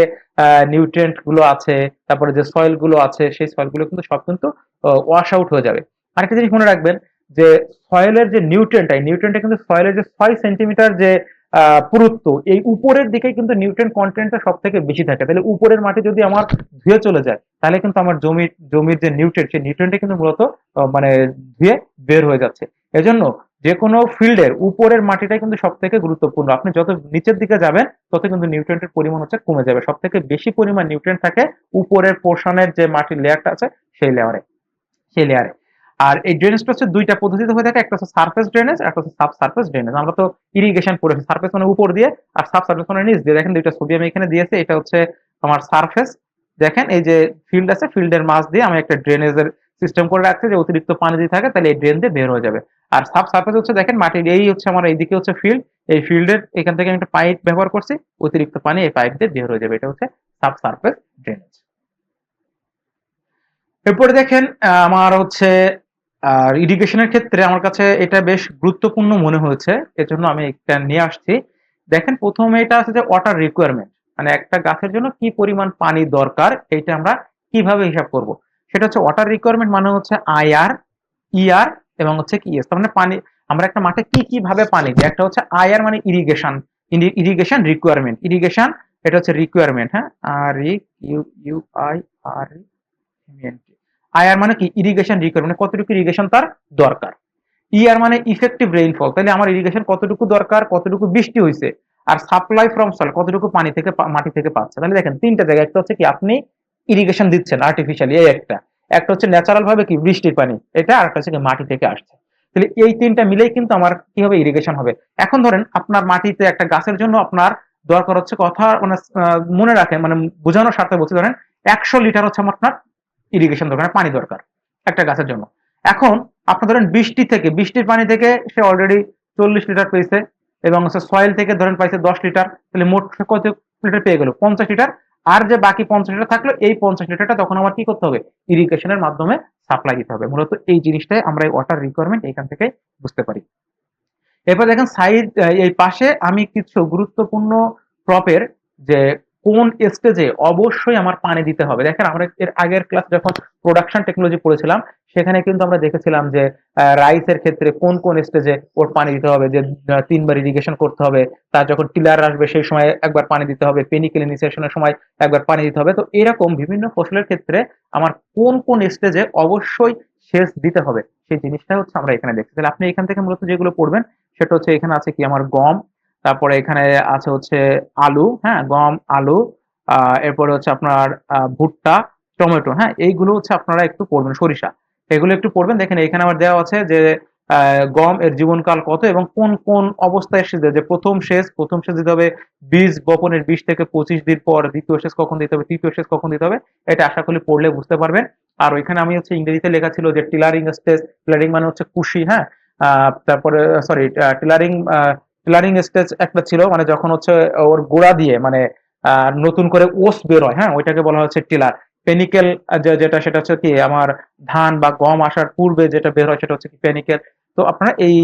নিউট্রিয়েন্ট গুলো আছে, তারপরে যে সয়েল গুলো আছে, সেই সয়েল গুলো কিন্তু সব কিন্তু ওয়াশ আউট হয়ে যাবে। আরেকটা জিনিস মনে রাখবেন যে সয়েলের যে নিউট্রিয়েন্ট, এই নিউট্রিয়েন্টটা কিন্তু সয়েলের যে 6 সেন্টিমিটার যে পুরুত্ব, এই উপরের দিকে কিন্তু নিউট্রিয়েন্ট কন্টেন্টটা সব থেকে বেশি থাকে। তাহলে উপরের মাটি যদি আমার ধুয়ে চলে যায় তাহলে কিন্তু আমার জমির যে নিউট্রিয়েন্ট, সেই নিউট্রিয়েন্টটা কিন্তু মূলত মানে ধুয়ে বের হয়ে যাচ্ছে। এজন্য যে কোনো ফিল্ডের উপরের মাটিটাই কিন্তু সব থেকে গুরুত্বপূর্ণ। আপনি যত নিচের দিকে যাবেন তত কিন্তু নিউট্রিয়েন্টের পরিমাণ হচ্ছে কমে যাবে। সব থেকে বেশি পরিমাণ নিউট্রিয়েন্ট থাকে উপরের পোর্শনের যে মাটির লেয়ারটা আছে সেই লেয়ারে, সেই লেয়ারে। আর এই ড্রেনেজটা হচ্ছে 2টা পদ্ধতিতে হয়ে থাকে, একটা হচ্ছে সারফেস ড্রেনেজ, একটা হচ্ছে সাব সারফেস ড্রেনেজ। আমরা তো ইরিগেশন পড়েছি, সারফেস মানে উপর দিয়ে আর সাব সারফেস মানে নিচ দিয়ে। দেখেন 2টা ছবি আমি এখানে দিয়েছি, এটা হচ্ছে আমার সারফেস। দেখেন এই যে ফিল্ড আছে, ফিল্ডের মাঝ দিয়ে আমি একটা ড্রেনেজের সিস্টেম করে রাখছি, যে অতিরিক্ত পানি যদি থাকে তাহলে এই ড্রেন দিয়ে বের হয়ে যাবে। আর সাব সারফেস হচ্ছে দেখেন মাটির, এই হচ্ছে আমার এইদিকে হচ্ছে ফিল্ড, এই ফিল্ডের এখান থেকে আমি একটা পাইপ ব্যবহার করছি, অতিরিক্ত পানি এই পাইপ দিয়ে বের হয়ে যাবে। এটা হচ্ছে সাব সারফেস ড্রেনেজ। এরপরে দেখেন আমার হচ্ছে আর ইরিগেশনের ক্ষেত্রে আমার কাছে এটা বেশ গুরুত্বপূর্ণ মনে হয়েছে, এজন্য আমি এটা নিয়ে আসছি। দেখেন প্রথমে এটা আছে যে ওয়াটার রিকোয়ারমেন্ট, মানে একটা গাছের জন্য কি পরিমাণ পানি দরকার এইটা আমরা কিভাবে হিসাব করব। সেটা হচ্ছে ওয়াটার রিকোয়ারমেন্ট মানে হচ্ছে আইআর, ইআর এবং হচ্ছে কি এস। তার মানে পানি আমরা একটা মাঠে কি কি ভাবে পানি দিই। একটা হচ্ছে আইআর মানে ইরিগেশন, ইরিগেশন রিকোয়ারমেন্ট, ইরিগেশন এটা হচ্ছে রিকোয়ারমেন্ট। হ্যাঁ, আর U U I R IR মানে কি ইরিগেশন রিকোয়ারমেন্ট, কতটুকু ইরিগেশন তার দরকার। ইয়ার মানে ইফেক্টিভ রেইনফল, তাহলে আমার ইরিগেশন কতটুকু দরকার, কতটুকু বৃষ্টি হয়েছে, আর সাপ্লাই ফ্রম সয়েল কতটুকু পানি থেকে মাটি থেকে পাচ্ছে। তাহলে দেখেন তিনটা জায়গা, একটা হচ্ছে কি আপনি ইরিগেশন দিচ্ছেন আর্টিফিশিয়ালি, এই একটা, একটা হচ্ছে ন্যাচারাল ভাবে কি বৃষ্টির পানি এটা, আর একটা হচ্ছে কি মাটি থেকে আসছে। তাহলে এই তিনটা মিলেই কিন্তু আমার কি হবে, ইরিগেশন হবে। এখন ধরেন আপনার মাটিতে একটা গাছের জন্য আপনার দরকার হচ্ছে, কথা মানে মনে রাখেন, মানে বোঝানোর স্বার্থে বলছি, ধরেন 100 লিটার হচ্ছে আপনার ইরিগেশন দরকার, মানে পানি দরকার একটা গাছের জন্য। এখন আপনার ধরেন বৃষ্টির পানি থেকে সে অলরেডি 40 লিটার পেয়েছে, এবং হচ্ছে সয়েল থেকে ধরেন পাইছে 10 লিটার, তাহলে মোট সে কত লিটার পেয়ে গেল, 50 লিটার। আর যে বাকি 50 লিটার থাকলো, এই 50 লিটারটা তখন আমার কি করতে হবে, ইরিগেশনের মাধ্যমে সাপ্লাই দিতে হবে। মূলত এই জিনিসটাই আমরা এই ওয়াটার রিকোয়ারমেন্ট এখান থেকে বুঝতে পারি। এরপর দেখেন সাইড, এই পাশে আমি কিছু গুরুত্বপূর্ণ ক্রপের যে কোন স্টেজে অবশ্যই আমার পানি দিতে হবে। দেখেন আমরা এর আগের ক্লাস যখন প্রোডাকশন টেকনোলজি পড়েছিলাম, সেখানে কিন্তু আমরা দেখেছিলাম যে রাইসের ক্ষেত্রে কোন কোন স্টেজে ওর পানি দিতে হবে, যে 3 বার ইরিগেশন করতে হবে, তার যখন টিলার আসবে সেই সময় একবার পানি দিতে হবে, পেনিকেল ইনিসিয়েশনের সময় একবার পানি দিতে হবে। তো এরকম বিভিন্ন ফসলের ক্ষেত্রে আমার কোন কোন স্টেজে অবশ্যই সেচ দিতে হবে, সেই জিনিসটা হচ্ছে আমরা এখানে দেখছি। তাহলে আপনি এখান থেকে মূলত যেগুলো পড়বেন সেটা হচ্ছে, এখানে আছে কি আমার গম, তারপরে এখানে আছে হচ্ছে আলু, হ্যাঁ গম আলু, এরপরে হচ্ছে আপনার ভুট্টা, টমেটো, হ্যাঁ এইগুলো হচ্ছে আপনারা একটু পড়বেন, সরিষা, এগুলো একটু পড়বেন। দেখেন এখানে আবার দেওয়া আছে যে গম এর জীবনকাল কত এবং কোন কোন অবস্থায় সেচ দেবে, যে প্রথম সেচ দিতে হবে বীজ বপনের 20 থেকে 25 দিন পর, দ্বিতীয় সেচ কখন দিতে হবে, তৃতীয় সেচ কখন দিতে হবে, এটা আশা করি পড়লে বুঝতে পারবেন। আর ওইখানে আমি হচ্ছে ইংরেজিতে লেখা ছিল যে টিলারিং স্টেজ, টিলারিং মানে হচ্ছে কুশি, হ্যাঁ তারপরে সরি টিলারিং, টিলারিং স্টেজ একটা ছিল, মানে যখন হচ্ছে ওর গোড়া দিয়ে মানে নতুন করে ওস বের হয়, হ্যাঁ ওইটাকে বলা হচ্ছে টিলার। পেনিকেল যেটা, সেটা হচ্ছে কি আমার ধান বা গম আসার পূর্বে যেটা বের হয় সেটা হচ্ছে কি পেনিকেল। তো আপনারা এই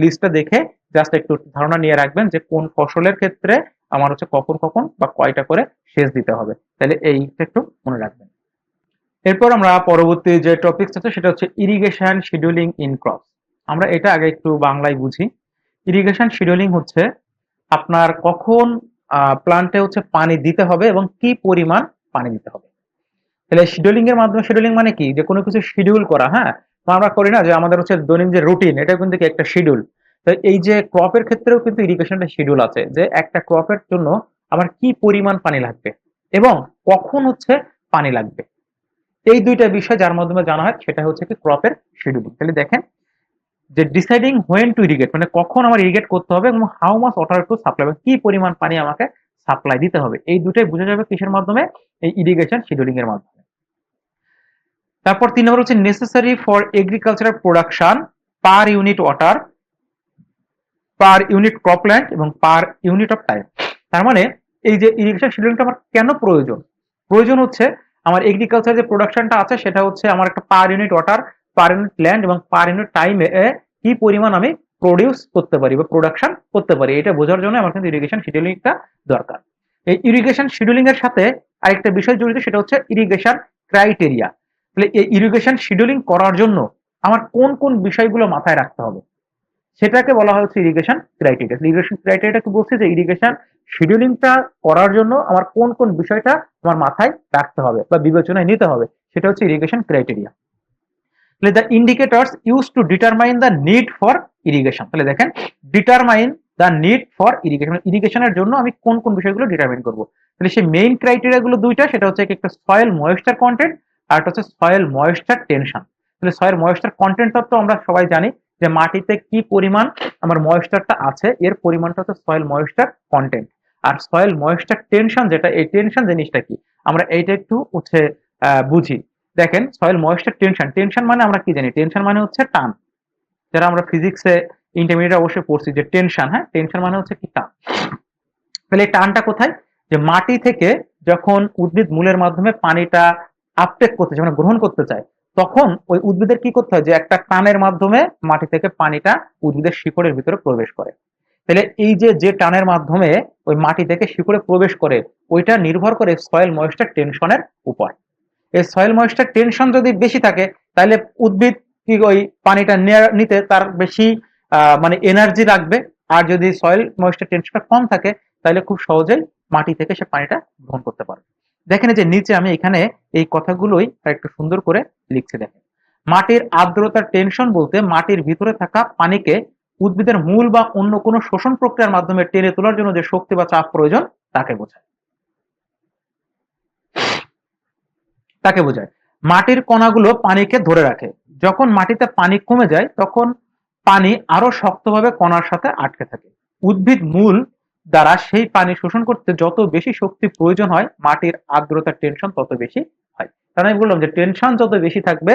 লিস্টটা দেখে জাস্ট একটু ধারণা নিয়ে রাখবেন যে কোন ফসলের ক্ষেত্রে আমার হচ্ছে কখন কখন বা কয়টা করে সেচ দিতে হবে, তাহলে এইটা একটু মনে রাখবেন। এরপর আমরা পরবর্তী যে টপিক আছে সেটা হচ্ছে ইরিগেশন শিডিউলিং ইন ক্রপস। আমরা এটা আগে একটু বাংলায় বুঝি। ইরিগেশন শিডিউলিং হচ্ছে আপনার কখন প্লান্টে হচ্ছে পানি দিতে হবে এবং কি পরিমাণ পানি দিতে হবে। তাহলে শিডিউলিং এর মাধ্যমে, শিডিউলিং মানে কি, যে কোনো কিছু শিডিউল করা, হ্যাঁ তো আমরা করি না যে আমাদের হচ্ছে দৈনিক যে রুটিন, এটা কিন্তু কি একটা শিডিউল। তো এই যে ক্রপের ক্ষেত্রেও কিন্তু ইরিগেশনের শিডিউল আছে, যে একটা ক্রপের জন্য আমার কি পরিমাণ পানি লাগবে এবং কখন হচ্ছে পানি লাগবে। এই দুইটা বিষয় যার মাধ্যমে জানা হয় সেটা হচ্ছে কি ক্রপের শিডিউলিং। তাহলে দেখেন যে ডিসাইডিং হোয়েন টু ইরিগেট, মানে কখন আমার ইরিগেট করতে হবে এবং how much water to supply, কি পরিমাণ পানি আমাকে সাপ্লাই দিতে হবে, এই দুটাই বোঝা যাবে কিসের মাধ্যমে, এই ইরিগেশন শিডিউলিং এর মাধ্যমে। তারপর 3 নম্বর হচ্ছে necessary for agricultural production per unit water, per unit cropland এবং পার ইউনিট অফ টাইম। তার মানে এই যে ইরিগেশন শিডিউলটা আমার কেন প্রয়োজন, প্রয়োজন হচ্ছে আমার এগ্রিকালচার যে প্রোডাকশনটা আছে সেটা হচ্ছে আমার একটা পার unit water, per unit land এবং পার ইউনিট টাইমে কি পরিমাণ আমি প্রডিউস করতে পারি বা প্রোডাকশন করতে পারি, এটা বোঝার জন্য আমার কিন্তু ইরিগেশন শিডিউলিংটা দরকার। এই ইরিগেশন শিডিউলিং এর সাথে আরেকটা বিষয় জড়িত, সেটা হচ্ছে ইরিগেশন ক্রাইটেরিয়া। তাহলে এই ইরিগেশন শিডিউলিং করার জন্য আমার কোন কোন বিষয়গুলো মাথায় রাখতে হবে, সেটাকে বলা হচ্ছে ইরিগেশন ক্রাইটেরিয়া। ইরিগেশন ক্রাইটেরিয়াটা বলছে যে ইরিগেশন শিডিউলিংটা করার জন্য আমার কোন কোন বিষয়টা আমার মাথায় রাখতে হবে বা বিবেচনায় নিতে হবে, সেটা হচ্ছে ইরিগেশন ক্রাইটেরিয়া। তাহলে the indicators use to determine the need for irrigation. তাহলে দেখেন determine the need for irrigation, ইরিগেশনের জন্য আমি কোন কোন বিষয়গুলো ডিটারমাইন করব। তাহলে সেই মেইন ক্রাইটেরিয়া গুলো দুইটা, সেটা হচ্ছে একটা সয়েল ময়েশ্চার কন্টেন্ট আর একটা হচ্ছে সয়েল ময়েশ্চার টেনশন। তাহলে সয়েল ময়েশ্চার কন্টেন্টটা তো আমরা সবাই জানি যে মাটিতে কি পরিমাণ আমার ময়েশ্চারটা আছে, এর পরিমাণটা হচ্ছে সয়েল ময়েশ্চার কন্টেন্ট। আর সয়েল ময়েশ্চার টেনশন যেটা, এই টেনশন জিনিসটা কি, আমরা এইটা একটু হচ্ছে বুঝি। দেখেন সয়েল ময়েশ্চার টেনশন, টেনশন মানে আমরা কি জানি, টেনশন মানে হচ্ছে টান। যারা আমরা ফিজিক্সে ইন্টারমিডিয়েট অবশ্যই পড়ছি যে টেনশন, হ্যাঁ টেনশন মানে হচ্ছে কি টান। তাহলে এই টানটা কোথায়, যে মাটি থেকে যখন উদ্ভিদ মূলের মাধ্যমে পানিটা আপটেক করতে চায়, মানে গ্রহণ করতে চায়, তখন ওই উদ্ভিদের কি করতে হয়, যে একটা টানের মাধ্যমে মাটি থেকে পানিটা উদ্ভিদের শিকড়ের ভিতরে প্রবেশ করে। তাহলে এই যে যে টানের মাধ্যমে ওই মাটি থেকে শিকড়ে প্রবেশ করে, ওইটা নির্ভর করে সয়েল ময়েশ্চার টেনশনের উপর। এই সয়েল ময়েশ্চার টেনশন যদি বেশি থাকে, তাহলে উদ্ভিদ কি ওই পানিটা নিতে তার বেশি মানে এনার্জি রাখবে। আর যদি সয়েল ময়েশ্চার টেনশনটা কম থাকে, তাহলে খুব সহজেই মাটি থেকে সে পানিটা গ্রহণ করতে পারবে। দেখেন এই যে নিচে আমি এখানে এই কথাগুলোই একটু সুন্দর করে লিখছি দেখেন। মাটির আর্দ্রতার টেনশন বলতে মাটির ভিতরে থাকা পানিকে উদ্ভিদের মূল বা অন্য কোনো শোষণ প্রক্রিয়ার মাধ্যমে টেনে তোলার জন্য যে শক্তি বা চাপ প্রয়োজন তাকে বোঝায়। মাটির কণাগুলো পানিকে ধরে রাখে। যখন মাটিতে পানি কমে যায় তখন পানি আরো শক্তভাবে কণার সাথে আটকে থাকে। উদ্ভিদ মূল দ্বারা সেই পানি শোষণ করতে যত বেশি শক্তি প্রয়োজন হয়, মাটির আর্দ্রতার টেনশন তত বেশি হয়। কারণ আমি বললাম যে টেনশন যত বেশি থাকবে,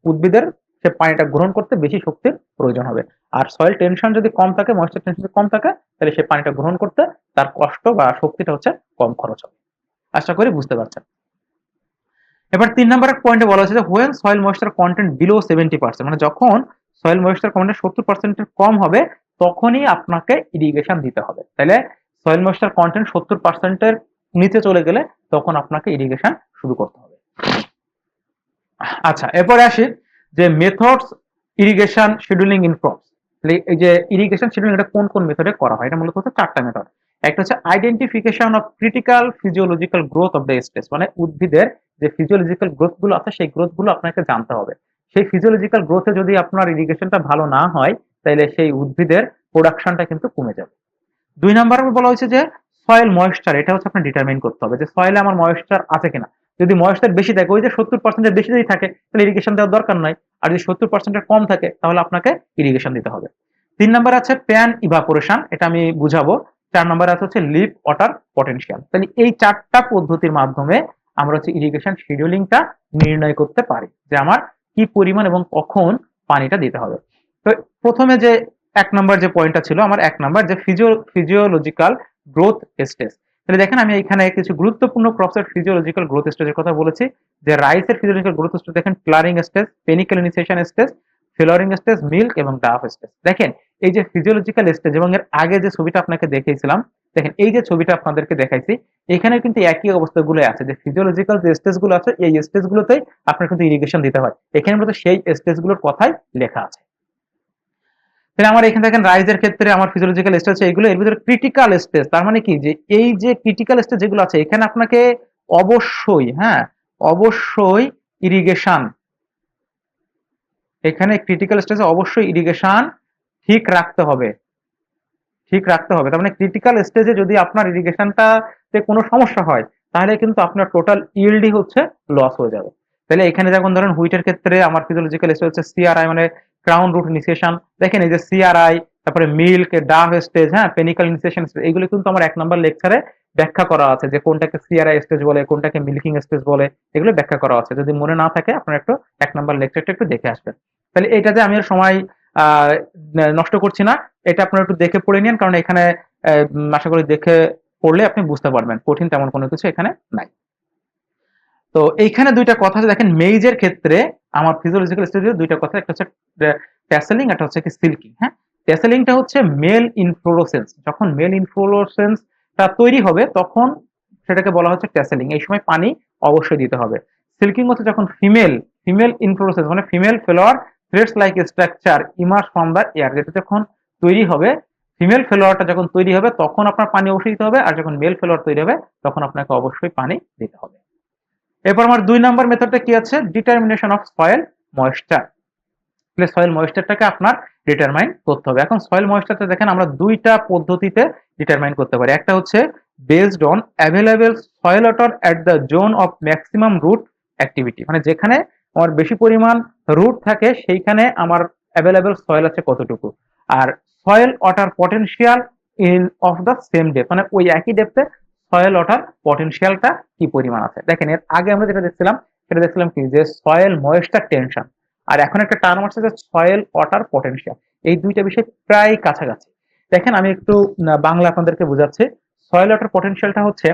উদ্ভিদের সে পানিটা গ্রহণ করতে বেশি শক্তির প্রয়োজন হবে। আর সয়েল টেনশন যদি কম থাকে, ময়েশ্চার টেনশন যদি কম থাকে, তাহলে সে পানিটা গ্রহণ করতে তার কষ্ট বা শক্তিটা হচ্ছে কম খরচ হবে। আশা করি বুঝতে পারছেন। এবার 3 নম্বরের পয়েন্টে বলা হয়েছে যে when soil moisture content below 70%, মানে যখন সয়েল ময়েশ্চার কন্টেন্ট 70% এর কম হবে তখনই আপনাকে ইরিগেশন দিতে হবে। তাহলে সয়েল ময়েশ্চার কন্টেন্ট 70% এর নিচে চলে গেলে তখন আপনাকে ইরিগেশন শুরু করতে হবে। আচ্ছা, এরপরে আসি যে methods irrigation scheduling in crops. এই যে ইরিগেশন শিডিউলিং এটা কোন কোন মেথডে করা হয়, এটা মূলত হচ্ছে 4টা মেথড। একটা হচ্ছে identification of critical physiological growth of the stage, মানে উদ্ভিদের যে ফিজিওলজিক্যাল গ্রোথ গুলো আছে সেই গ্রোথ গুলো আপনাকে জানতে হবে। সেই ফিজিওলজিক্যাল গ্রোথে যদি আপনার ইরিগেশনটা ভালো না হয়, তাহলে সেই উদ্ভিদের প্রোডাকশনটা কিন্তু কমে যাবে। 2 নম্বরে বলা হয়েছে যে সয়েল ময়েশ্চার, এটা হচ্ছে আপনার ডিটারমাইন করতে হবে যে সয়েলে আমার ময়েশ্চার আছে কিনা। যদি ময়েশ্চার বেশি থাকে, ওই যে 70% এর বেশি যদি থাকে, তাহলে ইরিগেশন দেওয়ার দরকার নাই। আর যদি 70% এর কম থাকে, তাহলে আপনাকে ইরিগেশন দিতে হবে। 3 নম্বর আছে প্যান ইভাপোরেশন, এটা আমি বুঝাবো। 4 নম্বরে আছে হচ্ছে লিপ ওয়াটার পটেনশিয়াল। তাহলে এই 4টা পদ্ধতির মাধ্যমে আমরা হচ্ছে ইরিগেশন শিডিউলিংটা নির্ণয় করতে পারি যে আমার কি পরিমাণ এবং কখন পানিটা দিতে হবে। তো প্রথমে যে 1 নম্বর যে পয়েন্টটা ছিল আমার, 1 নম্বর যে ফিজিওলজিক্যাল গ্রোথ স্টেজ। তাহলে দেখেন আমি এখানে কিছু গুরুত্বপূর্ণ ক্রপসের ফিজিওলজিক্যাল গ্রোথ স্টেজের কথা বলেছি। যে রাইসের ফিজিওলজিক্যাল গ্রোথ স্টেজ দেখেন ক্লারিং stage, panicle initiation stage, flowering stage, milk এবং ডাফ স্টেজ। দেখেন এই যে ফিজিওলজিক্যাল স্টেজ এবং এর আগে যে ছবিটা আপনাকে দেখিয়েছিলাম, দেখেন এই যে ছবিটা আপনাদেরকে দেখাইছি, এখানে কিন্তু একই অবস্থাগুলো আছে। যে ফিজিওলজিক্যাল যে স্টেজগুলো আছে, এই স্টেজগুলোতেই আপনার কিন্তু ইরিগেশন দিতে হয়। এখানে মূলত সেই স্টেজগুলোর কথাই লেখা আছে। তাহলে আমার এখানে দেখেন রাইজের ক্ষেত্রে আমার ফিজিওলজিক্যাল স্টেজ আছে এগুলো, এর ভিতরে ক্রিটিক্যাল স্টেজ তার মানে কি, যে এই যে ক্রিটিক্যাল স্টেজ যেগুলো আছে এখানে আপনাকে অবশ্যই, হ্যাঁ অবশ্যই ইরিগেশন, এখানে ক্রিটিক্যাল স্টেজে অবশ্যই ইরিগেশন ঠিক রাখতে হবে, ঠিক রাখতে হবে। তার মানে ক্রিটিক্যাল স্টেজে যদি আপনার ইরিগেশনটাতে কোনো সমস্যা হয়, তাহলে কিন্তু আপনার টোটাল ইল্ডই হচ্ছে লস হয়ে যাবে। তাহলে এখানে যেমন ধরেন হুইটের ক্ষেত্রে আমার ফিজিওলজিক্যাল স্টেজ হচ্ছে সিআরআই, মানে ক্রাউন রুট ইনিশিয়েশন। দেখেন এই যে সিআরআই, তারপরে মিল্ক, ডাফ স্টেজ, হ্যাঁ পেনিক্যাল ইনিশিয়েশন স্টেজ, এগুলো কিন্তু আমার 1 নম্বর লেকচারে ব্যাখ্যা করা আছে যে কোনটাকে সিআরআই স্টেজ বলে, কোনটাকে মিল্কিং স্টেজ বলে, এগুলো ব্যাখ্যা করা আছে। যদি মনে না থাকে আপনারা একটু 1 নম্বর লেকচারটা একটু দেখে আসবেন। তাহলে এটাতে আমি আর সময় আহ নষ্ট করছি না, এটা আপনারা একটু দেখে পড়ে নিন, কারণ এখানে আশা করি দেখে পড়লে আপনি বুঝতে পারবেন, কঠিন তেমন কোনো কিছু এখানে নাই। তো এইখানে দুইটা কথা আছে দেখেন, মেইজের ক্ষেত্রে আমার ফিজিওলজিক্যাল স্টেজে দুইটা কথা, একটা হচ্ছে ট্যাসেলিং, একটা হচ্ছে কি সিল্কিং। হ্যাঁ, ট্যাসেলিংটা হচ্ছে মেল ইনফ্লোরেসেন্স, যখন মেল ইনফ্লোরেসেন্সটা তৈরি হবে তখন সেটাকে বলা হচ্ছে ট্যাসেলিং, এই সময় পানি অবশ্যই দিতে হবে। সিল্কিং হচ্ছে যখন ফিমেল ফিমেল ইনফ্লোরেসেন্স, মানে female flower threads like structure emerge from the air, যেটা যখন তৈরি হবে, ফিমেল ফ্লাওয়ারটা যখন তৈরি হবে তখন আপনার পানি অবশ্যই দিতে হবে, আর যখন মেল ফ্লাওয়ার তৈরি হবে তখন আপনাকে অবশ্যই পানি দিতে হবে। এরপর আমার 2 নম্বর মেথডটা কি আছে, ডিটারমিনেশন অফ সয়েল ময়েশ্চার। তাহলে সয়েল ময়েশ্চারটাকে আপনার ডিটারমাইন করতে হবে। এখন সয়েল ময়েশ্চারটা দেখেন আমরা দুইটা পদ্ধতিতে ডিটারমাইন করতে পারি। একটা হচ্ছে based on available soil water at the zone of maximum root activity, মানে যেখানে আমার বেশি পরিমাণ রুট থাকে সেইখানে আমার অ্যাভেলেবল সয়েল আছে কতটুকু, আর soil water potential in of the same depth, মানে ওই একই ডেপথে সয়েল ওয়াটার পটেনশিয়ালটা কি পরিমাণ আছে। দেখেন এর আগে আমরা যেটা দেখছিলাম সেটা দেখছিলাম কি, যে সয়েল ময়েশ্চার টেনশন, আর এখন একটা টার্ম আসছে যে সয়েল ওয়াটার পটেনশিয়াল। এই দুইটা বিষয় প্রায় কাছাকাছি। দেখেন আমি একটু বাংলা আপনাদেরকে বোঝাচ্ছি। সয়েল ওয়াটার পটেনশিয়ালটা হচ্ছে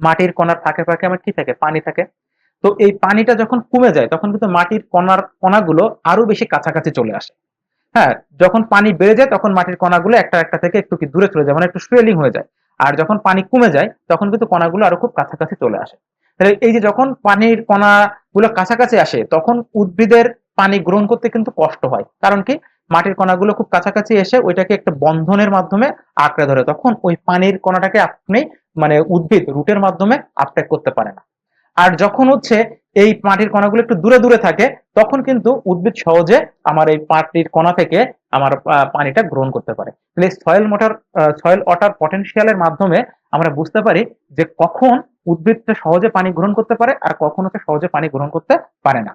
মাটির কণার ফাঁকে ফাঁকে আমার কি থাকে, পানি থাকে। তো এই পানিটা যখন কমে যায় তখন কিন্তু মাটির কণাগুলো আরো বেশি কাছাকাছি চলে আসে। হ্যাঁ, যখন পানি বেড়ে যায় তখন মাটির কণাগুলো একটা একটা থেকে একটু কি দূরে চলে যায়, মানে একটু সুয়েলিং হয়ে যায়। আর যখন পানি কমে যায় তখন কিন্তু কণাগুলো আরো খুব কাছাকাছি চলে আসে। তাহলে এই যে যখন পানির কণাগুলো কাছাকাছি আসে তখন উদ্ভিদের পানি গ্রহণ করতে কিন্তু কষ্ট হয়, কারণ কি, মাটির কণাগুলো খুব কাছাকাছি এসে ওইটাকে একটা বন্ধনের মাধ্যমে আঁকড়ে ধরে, তখন ওই পানির কণাটাকে আপনি মানে উদ্ভিদ রুটের মাধ্যমে আপটেক করতে পারে না। আর যখন হচ্ছে এই মাটির কণাগুলো একটু দূরে দূরে থাকে, তখন কিন্তু উদ্ভিদ সহজে আমার এই মাটির কণা থেকে আমার পানিটা গ্রহণ করতে পারে। তাহলে সয়েল ওয়াটার পটেনশিয়ালের মাধ্যমে আমরা বুঝতে পারি যে কখন উদ্ভিদটা সহজে পানি গ্রহণ করতে পারে আর কখন হচ্ছে সহজে পানি গ্রহণ করতে পারে না।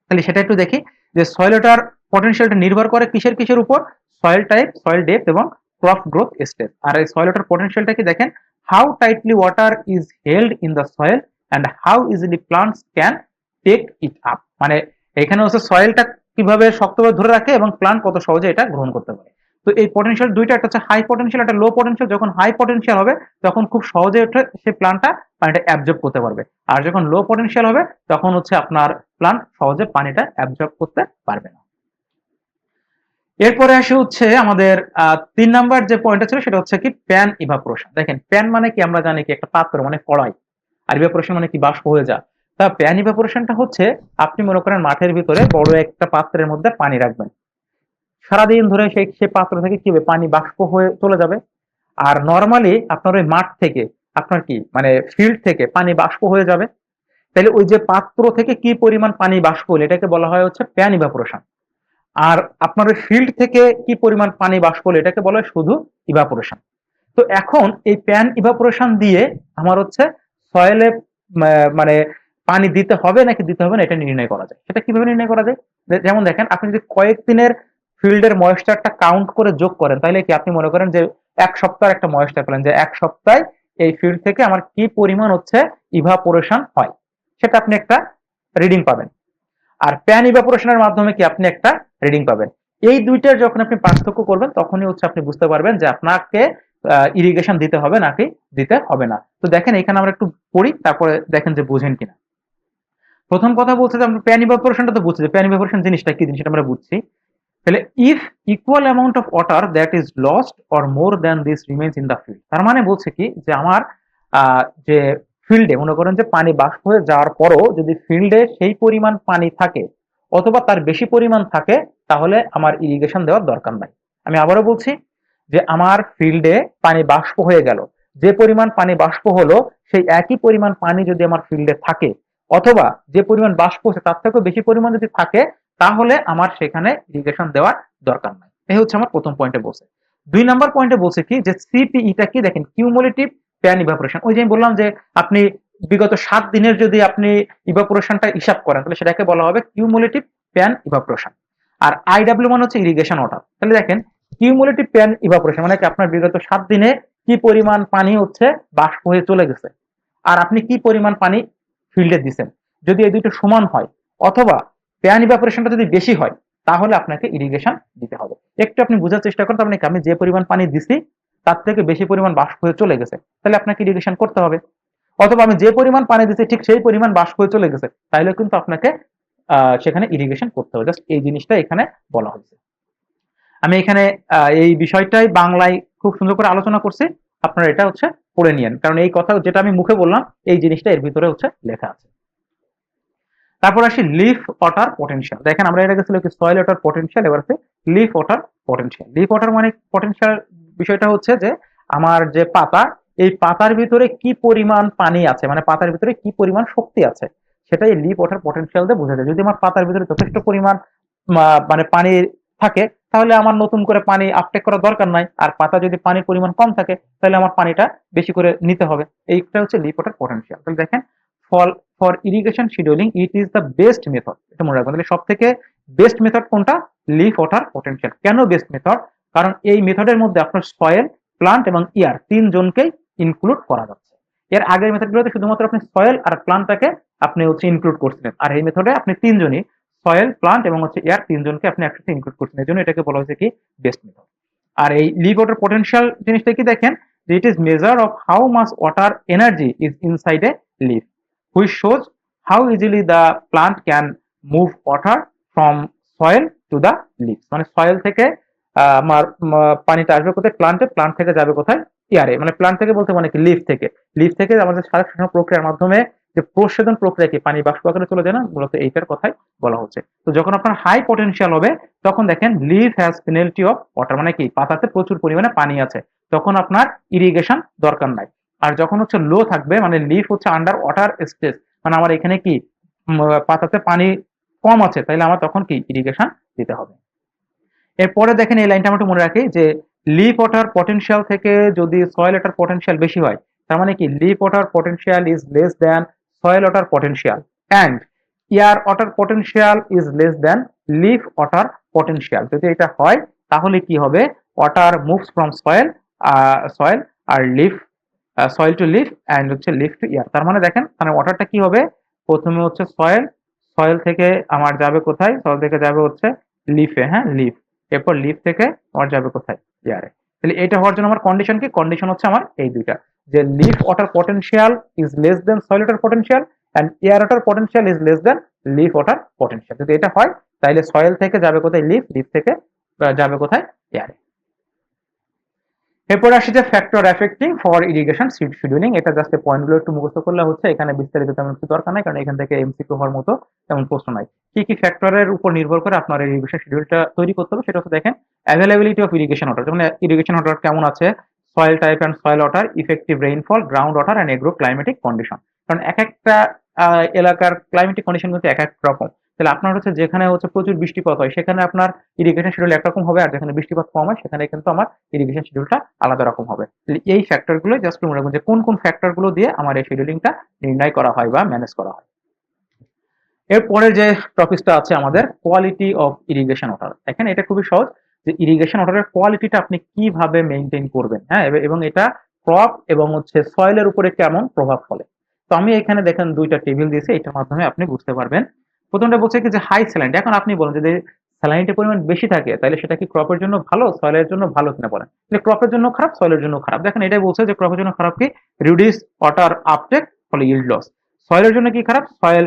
তাহলে সেটা একটু দেখি যে সয়েল ওয়াটার পটেনশিয়ালটা নির্ভর করে কিসের কিসের উপর? সয়েল টাইপ, সয়েল ডেপথ এবং ক্রপ গ্রোথ স্টেজ। আর এই সয়েল ওয়াটার পটেনশিয়ালটা কি দেখেন, how tightly water is held in the soil and how easily plants can take it up. মানে এখানে হচ্ছে সয়েলটা কিভাবে শক্তভাবে ধরে রাখে এবং প্লান্ট কত সহজে এটা গ্রহণ করতে পারে। তো এই পটেনশিয়াল দুইটা, একটা হচ্ছে হাই পটেনশিয়াল, একটা লো পটেনশিয়াল। যখন হাই পটেনশিয়াল হবে তখন খুব সহজে সে প্লান্টটা পানিটা অ্যাবজর্ব করতে পারবে, আর যখন লো পটেনশিয়াল হবে তখন হচ্ছে আপনার প্লান্ট সহজে পানিটা অ্যাবজর্ব করতে পারবে না। এরপরে আসে হচ্ছে আমাদের 3 নাম্বার যে পয়েন্টটা ছিল সেটা হচ্ছে কি প্যান ইভাপোরেশন। দেখেন প্যান মানে কি, আমরা জানি কি একটা পাত্র মানে কড়াই, আর ইভাপোরেশন মানে কি বাষ্প হয়ে যা। তা প্যান ইভাপোরেশনটা হচ্ছে আপনি মনে করেন মাঠের ভিতরে বড় একটা পাত্রের মধ্যে পানি রাখবেন, সারাদিন ধরে সেই পাত্র থেকে কি হবে, পানি বাষ্প হয়ে চলে যাবে। আর নরমালি আপনার ওই মাঠ থেকে আপনার কি মানে ফিল্ড থেকে পানি বাষ্প হয়ে যাবে। তাহলে ওই যে পাত্র থেকে কি পরিমাণ পানি বাষ্প হলো এটাকে বলা হয় হচ্ছে প্যান ইভাপোরেশন। আর আপনার ওই ফিল্ড থেকে কি পরিমাণ পানি বাষ্প হলো এটাকে বলা হয় শুধু ইভাপোরেশন। তো এখন এই প্যান ইভাপোরেশন দিয়ে আমার হচ্ছে সয়েলে মানে পানি দিতে হবে নাকি দিতে হবে না এটা নির্ণয় করা যায়। সেটা কিভাবে নির্ণয় করা যায়? যেমন দেখেন, আপনি যদি কয়েকদিনের ফিল্ডের ময়েশ্চারটা কাউন্ট করে যোগ করেন, তাহলে কি আপনি মনে করেন যে এক সপ্তাহের একটা ময়েশ্চার পেলেন, যে এক সপ্তাহে এই ফিল্ড থেকে আমার কি পরিমাণ হচ্ছে ইভাপোরেশন হয়, সেটা আপনি একটা রিডিং পাবেন। আর প্যান ইভাপোরেশনের মাধ্যমে কি আপনি একটা রিডিং পাবেন। এই দুইটার যখন আপনি পার্থক্য করবেন তখনই হচ্ছে আপনি বুঝতে পারবেন যে আপনাকে ইরিগেশন দিতে হবে নাকি দিতে হবে না। তো দেখেন এখানে আমরা একটু পড়ি, তারপরে দেখেন যে বুঝেন কিনা। প্রথম কথা বলছে যে আমরা প্যান ইভাপোরেশনটা তো বুঝছি, যে প্যান ইভাপোরেশন জিনিসটা কি জিনিস সেটা আমরা বুঝছি। তাহলে if equal amount of water that is lost or more than this remains in the field. তার মানে বলছে কি যে আমার যে ফিল্ডে মনে করেন যে পানি বাষ্প হয়ে যাওয়ার পরও যদি ফিল্ডে সেই পরিমাণ পানি থাকে অথবা তার বেশি পরিমাণ থাকে, তাহলে আমার ইরিগেশন দেওয়ার দরকার নাই। আমি আবারও বলছি যে আমার ফিল্ডে পানি বাষ্প হয়ে গেল, যে পরিমাণ পানি বাষ্প হলো সেই একই পরিমাণ পানি যদি আমার ফিল্ডে থাকে অথবা যে পরিমাণ বাষ্প হচ্ছে তার থেকেও বেশি পরিমাণ যদি থাকে, তাহলে আমার সেখানে ইরিগেশন দেওয়ার দরকার নাই। এই হচ্ছে আমার প্রথম পয়েন্টে বলছে। 2 নাম্বার পয়েন্টে বলছে কি যে সিপিইটা কি দেখেন, কিউমুলেটিভ প্যান ইভাপোরেশন। ওই যে আমি বললাম যে আপনি বিগত 7 দিনের যদি আপনি ইভাপোরেশনটা হিসাব করেন তাহলে সেটাকে বলা হবে কিউমুলেটিভ প্যান ইভাপোরেশন। আর আইডব্লিউ মানে হচ্ছে ইরিগেশন ওয়াটার। তাহলে দেখেন কিউমুলেটিভ প্যান ইভাপোরেশন মানে কি আপনার বিগত 7 দিনে কি পরিমাণ পানি হচ্ছে বাষ্প হয়ে চলে গেছে আর আপনি কি পরিমাণ পানি ফিল্ডে দিচ্ছেন। যদি এই দুটো সমান হয় অথবা প্যান ইভাপোরেশনটা যদি বেশি হয়, তাহলে আপনাকে ইরিগেশন দিতে হবে। একটু আপনি বোঝার চেষ্টা করেন, তার মানে আমি যে পরিমাণ পানি দিছি তার থেকে বেশি পরিমাণ বাষ্প হয়ে চলে গেছে, তাহলে আপনাকে ইরিগেশন করতে হবে। অথবা আমি যে পরিমাণ পানি দিচ্ছি ঠিক সেই পরিমাণ বাষ্প হয়ে চলে গেছে, তাহলে কিন্তু আপনাকে সেখানে ইরিগেশন করতে হবে। জাস্ট এই জিনিসটা এখানে বলা হয়েছে। আমি এখানে এই বিষয়টাই বাংলায় খুব সুন্দর করে আলোচনা করছি, আপনারা এটা হচ্ছে পড়ে নিয়েন, কারণ এই কথা যেটা আমি মুখে বললাম এই জিনিসটা এর ভিতরে হচ্ছে লেখা আছে। তারপর আসি লিফ ওয়াটার পটেনশিয়াল। দেখেন আমরা এটা গেছিল কি সয়েল ওয়াটার পটেনশিয়াল, এবার আছে leaf water potential. Leaf water মানে পটেনশিয়াল বিষয়টা হচ্ছে যে আমার যে পাতা, এই পাতার ভিতরে কি পরিমাণ পানি আছে, মানে পাতার ভিতরে কি পরিমাণ শক্তি আছে, সেটাই লিফ ওয়াটার পটেনশিয়াল দিয়ে বোঝা যায়। যদি আমার পাতার ভিতরে যথেষ্ট পরিমাণ মানে পানি থাকে, তাহলে আমার নতুন করে পানি আপটেক করার দরকার নাই। আর পাতা যদি পানির পরিমাণ কম থাকে, তাহলে আমার পানিটা বেশি করে নিতে হবে। এইটা হচ্ছে লিফ ওয়াটার পটেনশিয়াল। তাহলে দেখেন fall for irrigation scheduling it is the best method. এটা মনে রাখবেন। তাহলে সব থেকে বেস্ট মেথড কোনটা? Leaf water potential. কেন বেস্ট মেথড? কারণ এই মেথডের মধ্যে আপনার সয়েল, প্লান্ট এবং ইয়ার তিনজনকেই ইনক্লুড করা যাচ্ছে। এর আগের মেথডগুলোতে শুধুমাত্র আপনি সয়েল আর প্লান্টটাকে আপনি হচ্ছে ইনক্লুড করছিলেন, আর এই মেথডে আপনি তিনজনই সয়েল, প্লান্ট এবং হচ্ছে এয়ার তিনজনকে আপনি একসাথে ইনক্লুড করছেন। এই জন্য এটাকে বলা হয়েছে কি বেস্ট মেথড। আর এই লিভ ওয়াটার পটেনশিয়াল জিনিসটা কি দেখেন, যে it is measure of how much water energy is inside a leaf, which shows how easily the plant can move water from soil to the leaves। মানে soil থেকে আমার পানিটা আসবে কোথায়? প্লান্টে, প্লান্ট থেকে যাবে কোথায়? ইয়ারে। মানে প্লান্ট থেকে বলতে মানে কি লিফ থেকে, লিফ থেকে আমাদের সালোকসংশ্লেষণ প্রক্রিয়ার মাধ্যমে যে প্রস্বেদন প্রক্রিয়া কি পানি বাষ্প আকারে চলে যায় না, মূলত এইটার কথাই বলা হচ্ছে। তো যখন আপনার হাই পটেনশিয়াল হবে তখন দেখেন leaf has penalty of water, মানে কি পাতাতে প্রচুর পরিমাণে পানি আছে, তখন আপনার ইরিগেশন দরকার নাই। আর যখন হচ্ছে লো থাকবে মানে লিফ হচ্ছে আন্ডার ওয়াটার স্টেজ, মানে আমার এখানে কি পাতাতে পানি কম আছে, তাইলে আমার তখন কি ইরিগেশন দিতে হবে। এরপরে দেখেন এই লাইনটা আমরা একটু মনে রাখি যে লিফ ওয়াটার পটেনশিয়াল থেকে যদি সয়েল ওয়াটার পটেনশিয়াল বেশি হয়, তার মানে কি leaf water potential is less than soil water potential, and air water potential is less than leaf water potential. যদি এটা হয় তাহলে কি হবে, water moves from soil soil আর leaf soil to leaf and হচ্ছে লিফ টু এয়ার। তার মানে দেখেন মানে ওয়াটারটা কি হবে, প্রথমে হচ্ছে সয়েল, সয়েল থেকে আমার যাবে কোথায়, সয়েল থেকে যাবে হচ্ছে লিফে, হ্যাঁ লিফ, এরপর লিফ থেকে আমার যাবে কোথায়, এয়ারে। তাহলে এটা হওয়ার জন্য আমার কন্ডিশন কি, কন্ডিশন হচ্ছে আমার এই দুইটা, যে leaf water potential is less than soil water potential and air water potential is less than leaf water potential. যদি এটা হয় তাহলে সয়েল থেকে যাবে কোথায় লিফ, লিফ থেকে যাবে কোথায় এয়ারে। এরপর আসি যে factor affecting for irrigation scheduling. এটা জাস্ট পয়েন্টগুলো একটু মুখস্থ করলে হচ্ছে, এখানে বিস্তারিত তেমন কিছু দরকার নাই, কারণ এখান থেকে এমসিকিউ হওয়ার মতো তেমন প্রশ্ন নাই। কি কি ফ্যাক্টরের উপর নির্ভর করে আপনার ইরিগেশন শিডিউলটা তৈরি করতে হবে সেটা হচ্ছে দেখেন অ্যাভেলেবিলিটি অফ ইরিগেশন ওয়াটার, যেমন ইরিগেশন ওয়াটার কেমন আছে, soil type and soil water, effective rainfall, ground water and agro climatic condition. কারণ এক একটা এলাকার ক্লাইমেটিক কন্ডিশন কিন্তু এক এক রকম। তাহলে আপনার হচ্ছে যেখানে হচ্ছে প্রচুর বৃষ্টিপাত হয় সেখানে আপনার ইরিগেশন শিডিউল একরকম হবে, আর যেখানে বৃষ্টিপাত কম হয় সেখানে কিন্তু আমার ইরিগেশন শিডিউলটা আলাদা রকম হবে। তাহলে এই ফ্যাক্টরগুলো জাস্ট মনে রাখবেন যে কোন কোন ফ্যাক্টরগুলো দিয়ে আমার এই শিডিউলিংটা নির্ণয় করা হয় বা ম্যানেজ করা হয়। এরপরে যে টপিকটা আছে আমাদের কোয়ালিটি অফ ইরিগেশন ওয়াটার। দেখেন এটা খুবই সহজ, যে ইরিগেশন ওয়াটারের কোয়ালিটিটা আপনি কিভাবে মেনটেন করবেন, হ্যাঁ, এবং এটা ক্রপ এবং হচ্ছে সয়েলের উপরে কেমন প্রভাব ফেলে। তো আমি এখানে দেখেন দুইটা টেবিল দিয়েছি, এটার মাধ্যমে আপনি বুঝতে পারবেন। প্রথমটা বলছে কি যে হাই স্যালাইনিটি। এখন আপনি বলেন যদি স্যালাইনিটির পরিমাণ বেশি থাকে তাহলে সেটা কি ক্রপের জন্য ভালো, সয়েলের জন্য ভালো কিনা বলেন। তাহলে ক্রপের জন্য খারাপ, সয়েলের জন্য খারাপ। দেখেন এটাই বলছে যে ক্রপের জন্য খারাপ কি, রিডিউস ওয়াটার আপটেক, ফলে ইল্ড লস। সয়েলের জন্য কি খারাপ, সয়েল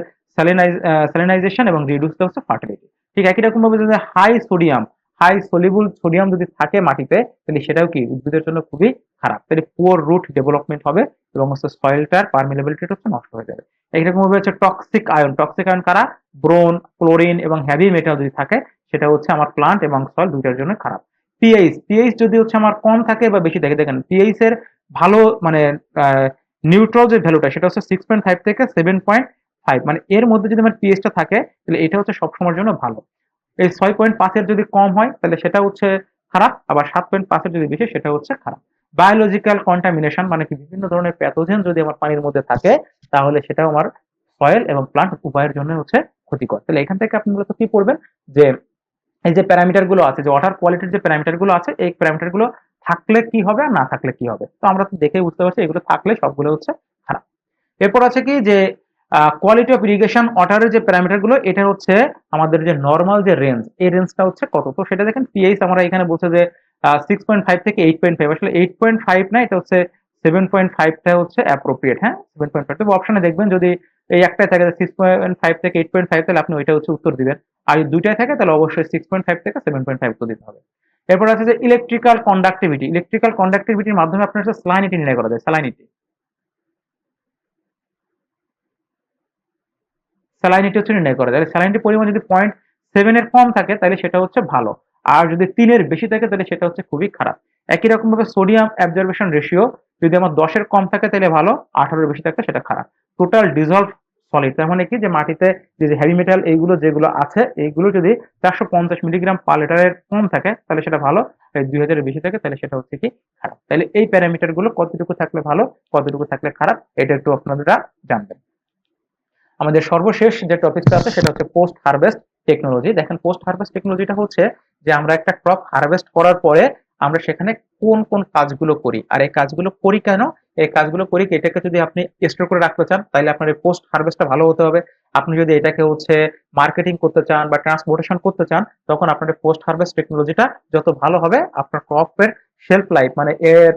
স্যালিনাইজেশন এবং রিডিউসটা হচ্ছে ফার্টিলিটি। ঠিক একই রকম ভাবে যদি high sodium, high soluble sodium যদি থাকে মাটিতে, তাহলে সেটাও কি উদ্ভিদের জন্য খুবই খারাপ। তাহলে পুয়ার রুট ডেভেলপমেন্ট হবে এবং হচ্ছে সয়েলটার পারমিলেবিলিটি হচ্ছে নষ্ট হয়ে যাবে। এইরকম ভাবে হচ্ছে টক্সিক আয়ন, টক্সিক আয়ন কারা, ব্রোন, ক্লোরিন এবং হেভি মেটাল যদি থাকে সেটা হচ্ছে আমার প্লান্ট এবং সয়েল দুইটার জন্য খারাপ। পিএইচ, পিএইচ যদি হচ্ছে আমার কম থাকে বা বেশি থাকে, দেখেন পিএইচ এর ভালো মানে নিউট্রাল যে ভ্যালুটা সেটা হচ্ছে 6.5 থেকে 7.5, মানে এর মধ্যে যদি আমার পিএইচটা থাকে তাহলে এটা হচ্ছে সবসময়ের জন্য ভালো। এই 6.5 এর যদি কম হয় তাহলে সেটা হচ্ছে খারাপ, আবার 7.5 এর যদি বেশি সেটা হচ্ছে খারাপ। বায়োলজিক্যাল কন্টামিনেশন মানে কি, বিভিন্ন ধরনের প্যাথোজেন যদি আমার পানির মধ্যে থাকে তাহলে সেটাও আমার সয়েল এবং প্লান্ট উভয়ের জন্য হচ্ছে ক্ষতিকর। তাহলে এখান থেকে আপনি মূলত কি করবেন, যে এই যে প্যারামিটার গুলো আছে, যে ওয়াটার কোয়ালিটির যে প্যারামিটার গুলো আছে, এই প্যারামিটার গুলো থাকলে কি হবে আর না থাকলে কি হবে। তো আমরা তো দেখেই বুঝতে পারছি এগুলো থাকলে সবগুলো হচ্ছে খারাপ। এরপর আছে কি যে কোয়ালিটি অফ ইরিগেশন ওয়াটারের যে প্যারামিটার গুলো, এটা হচ্ছে আমাদের যে নর্মাল যে রেঞ্জ, এই রেঞ্জটা হচ্ছে কত। তো সেটা দেখেন পিএইচ আমরা এখানে বলছে যে 6.5 থেকে 8.5, আসলে 8.5 না, এটা হচ্ছে 7.5টা হচ্ছে অ্যাপ্রোপ্রিয়েট, হ্যাঁ 7.5। তো অপশনে দেখবেন যদি এই একটাই থাকে 6.5 থেকে 8.5, তাহলে আপনি ওইটা হচ্ছে উত্তর দিবেন। আর যদি দুইটাই থাকে তাহলে অবশ্যই 6.5 থেকে 7.5 উত্তর দিতে হবে। এরপর আছে যে ইলেকট্রিক্যাল কন্ডাক্টিভিটি। ইলেকট্রিক্যাল কন্ডাক্টিভিটির মাধ্যমে আপনার হচ্ছে স্যালাইনিটি নির্ণয় করা যায়। স্যালাইনিটি, স্যালাইনিটি হচ্ছে নির্ণয় করা যায়। স্যালাইনিটির পরিমাণ যদি 0.7 এর কম থাকে তাহলে সেটা হচ্ছে ভালো, আর যদি 3 এর বেশি থাকে তাহলে সেটা হচ্ছে খুবই খারাপ। একই রকম ভাবে সোডিয়াম অ্যাবজর্বেশন রেশিও যদি আমার 10 এর কম থাকে তাহলে ভালো, 18 এর বেশি থাকলে সেটা খারাপ। টোটাল ডিজলভ সলিড, তার মানে কি যে মাটিতে যে হেভি মেটাল এইগুলো যেগুলো আছে এইগুলো যদি 450 মিলিগ্রাম পার লিটারের কম থাকে তাহলে সেটা ভালো, আর 2000 এর বেশি থাকে তাহলে সেটা হচ্ছে কি খারাপ। তাহলে এই প্যারামিটার গুলো কতটুকু থাকলে ভালো, কতটুকু থাকলে খারাপ, এটা একটু আপনারা জানবেন। আমাদের সর্বশেষ যে টপিকটা আছে সেটা হচ্ছে পোস্ট হারভেস্ট টেকনোলজি। দেখেন পোস্ট হারভেস্ট টেকনোলজিটা হচ্ছে যে আমরা একটা ক্রপ হারভেস্ট করার পরে আমরা সেখানে কোন কোন কাজগুলো করি, আর এই কাজগুলো করি কেন, এই কাজগুলো করি কি, এটাকে যদি আপনি স্টোর করে রাখতে চান তাহলে আপনার এই পোস্ট হারভেস্টটা ভালো হতে হবে। আপনি যদি এটাকে হচ্ছে মার্কেটিং করতে চান বা ট্রান্সপোর্টেশন করতে চান, তখন আপনার পোস্ট হারভেস্ট টেকনোলজিটা যত ভালো হবে আপনার ক্রপের শেলফ লাইফ মানে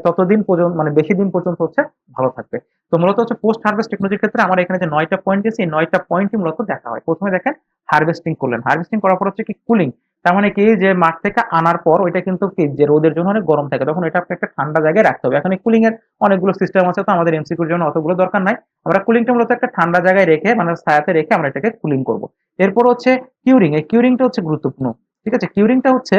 ততদিন পর্যন্ত মানে বেশি দিন পর্যন্ত হচ্ছে ভালো থাকবে। তো মূলত হচ্ছে পোস্ট হারভেস্ট টেকনোলজির ক্ষেত্রে আমার এখানে যে 9টা পয়েন্ট দিয়েছি, এই 9টা পয়েন্টই মূলত দেখা হয়। প্রথমে দেখেন হারভেস্টিং করলেন, হারভেস্টিং করার পর হচ্ছে কি কুলিং। তার মানে কি যে মাঠ থেকে আনার পর ওইটা কিন্তু কি যে রোদের জন্য অনেক গরম থাকে, তখন এটা আপনি একটা ঠান্ডা জায়গায় রাখতে হবে। এখন এই কুলিং এর অনেকগুলো সিস্টেম আছে, তো আমাদের এমসিকিউর জন্য অতগুলো দরকার নাই। আমরা কুলিংটা মূলত একটা ঠান্ডা জায়গায় রেখে মানে ছায়াতে রেখে আমরা এটাকে কুলিং করব। এরপর হচ্ছে কিউরিং, এই কিউরিংটা হচ্ছে গুরুত্বপূর্ণ। ঠিক আছে, কিউরিংটা হচ্ছে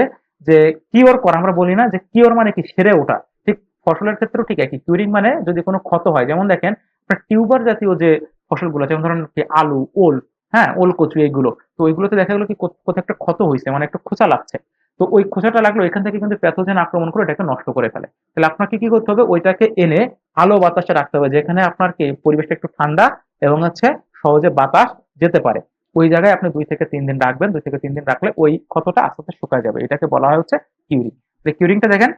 যে কিওর করা, আমরা বলি না যে কিওর মানে কি সেরে ওঠা, ঠিক ফসলের ক্ষেত্রেও ঠিক একই। কিউরিং মানে যদি কোনো ক্ষত হয়, যেমন দেখেন আপনার টিউবার জাতীয় যে ফসলগুলো, যেমন ধরেন কি আলু, ওল, হ্যাঁ, ওল কচু এইগুলো। তো ওইগুলোতে দেখা গেলো কি কোথাও একটা ক্ষত হইছে, মানে একটা খোঁচা লাগছে। তো ওই খোঁচাটা লাগলো, এখান থেকে কিন্তু প্যাথোজেন আক্রমণ করে এটাকে নষ্ট করে ফেলে। তাহলে আপনাকে কি করতে হবে, ওইটাকে এনে আলো বাতাসে রাখতে হবে, যেখানে আপনার কি পরিবেশটা একটু ঠান্ডা এবং হচ্ছে সহজে বাতাস যেতে পারে। ওই জায়গায় আপনি 2 থেকে 3 দিন রাখবেন। 2 থেকে 3 দিন রাখলে ওই ক্ষতটা আস্তে আস্তে শুকায় যাবে। এটাকে বলা হয় হচ্ছে কিউরিং। কিউরিংটা দেখেন,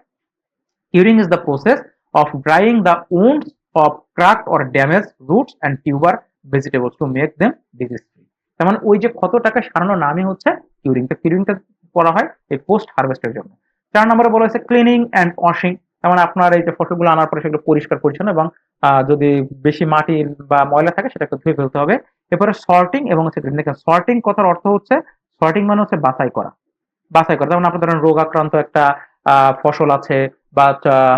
curing is the process of drying the wounds of cracked or damaged roots and tuber vegetables to make them disease free. তার মানে ওই যে ক্ষতটাকে সারানোর নামই হচ্ছে কিউরিং। তো কিউরিংটা করা হয় এই পোস্ট হারভেস্টের জন্য। 4 নম্বরে বলা হয়েছে ক্লিনিং অ্যান্ড ওয়াশিং। তার মানে আপনার এই যে ফসলগুলো আনার পরে সেগুলো পরিষ্কার পরিচ্ছন্ন এবং যদি বেশি মাটি বা ময়লা থাকে সেটাকে ধুয়ে ফেলতে হবে। এরপরে সর্টিং এবং হচ্ছে গ্রেডিং। দেখেন সর্টিং কথার অর্থ হচ্ছে, সর্টিং মানে হচ্ছে বাছাই করা। বাছাই করা, যেমন আপনার ধরেন রোগাক্রান্ত একটা ফসল আছে বা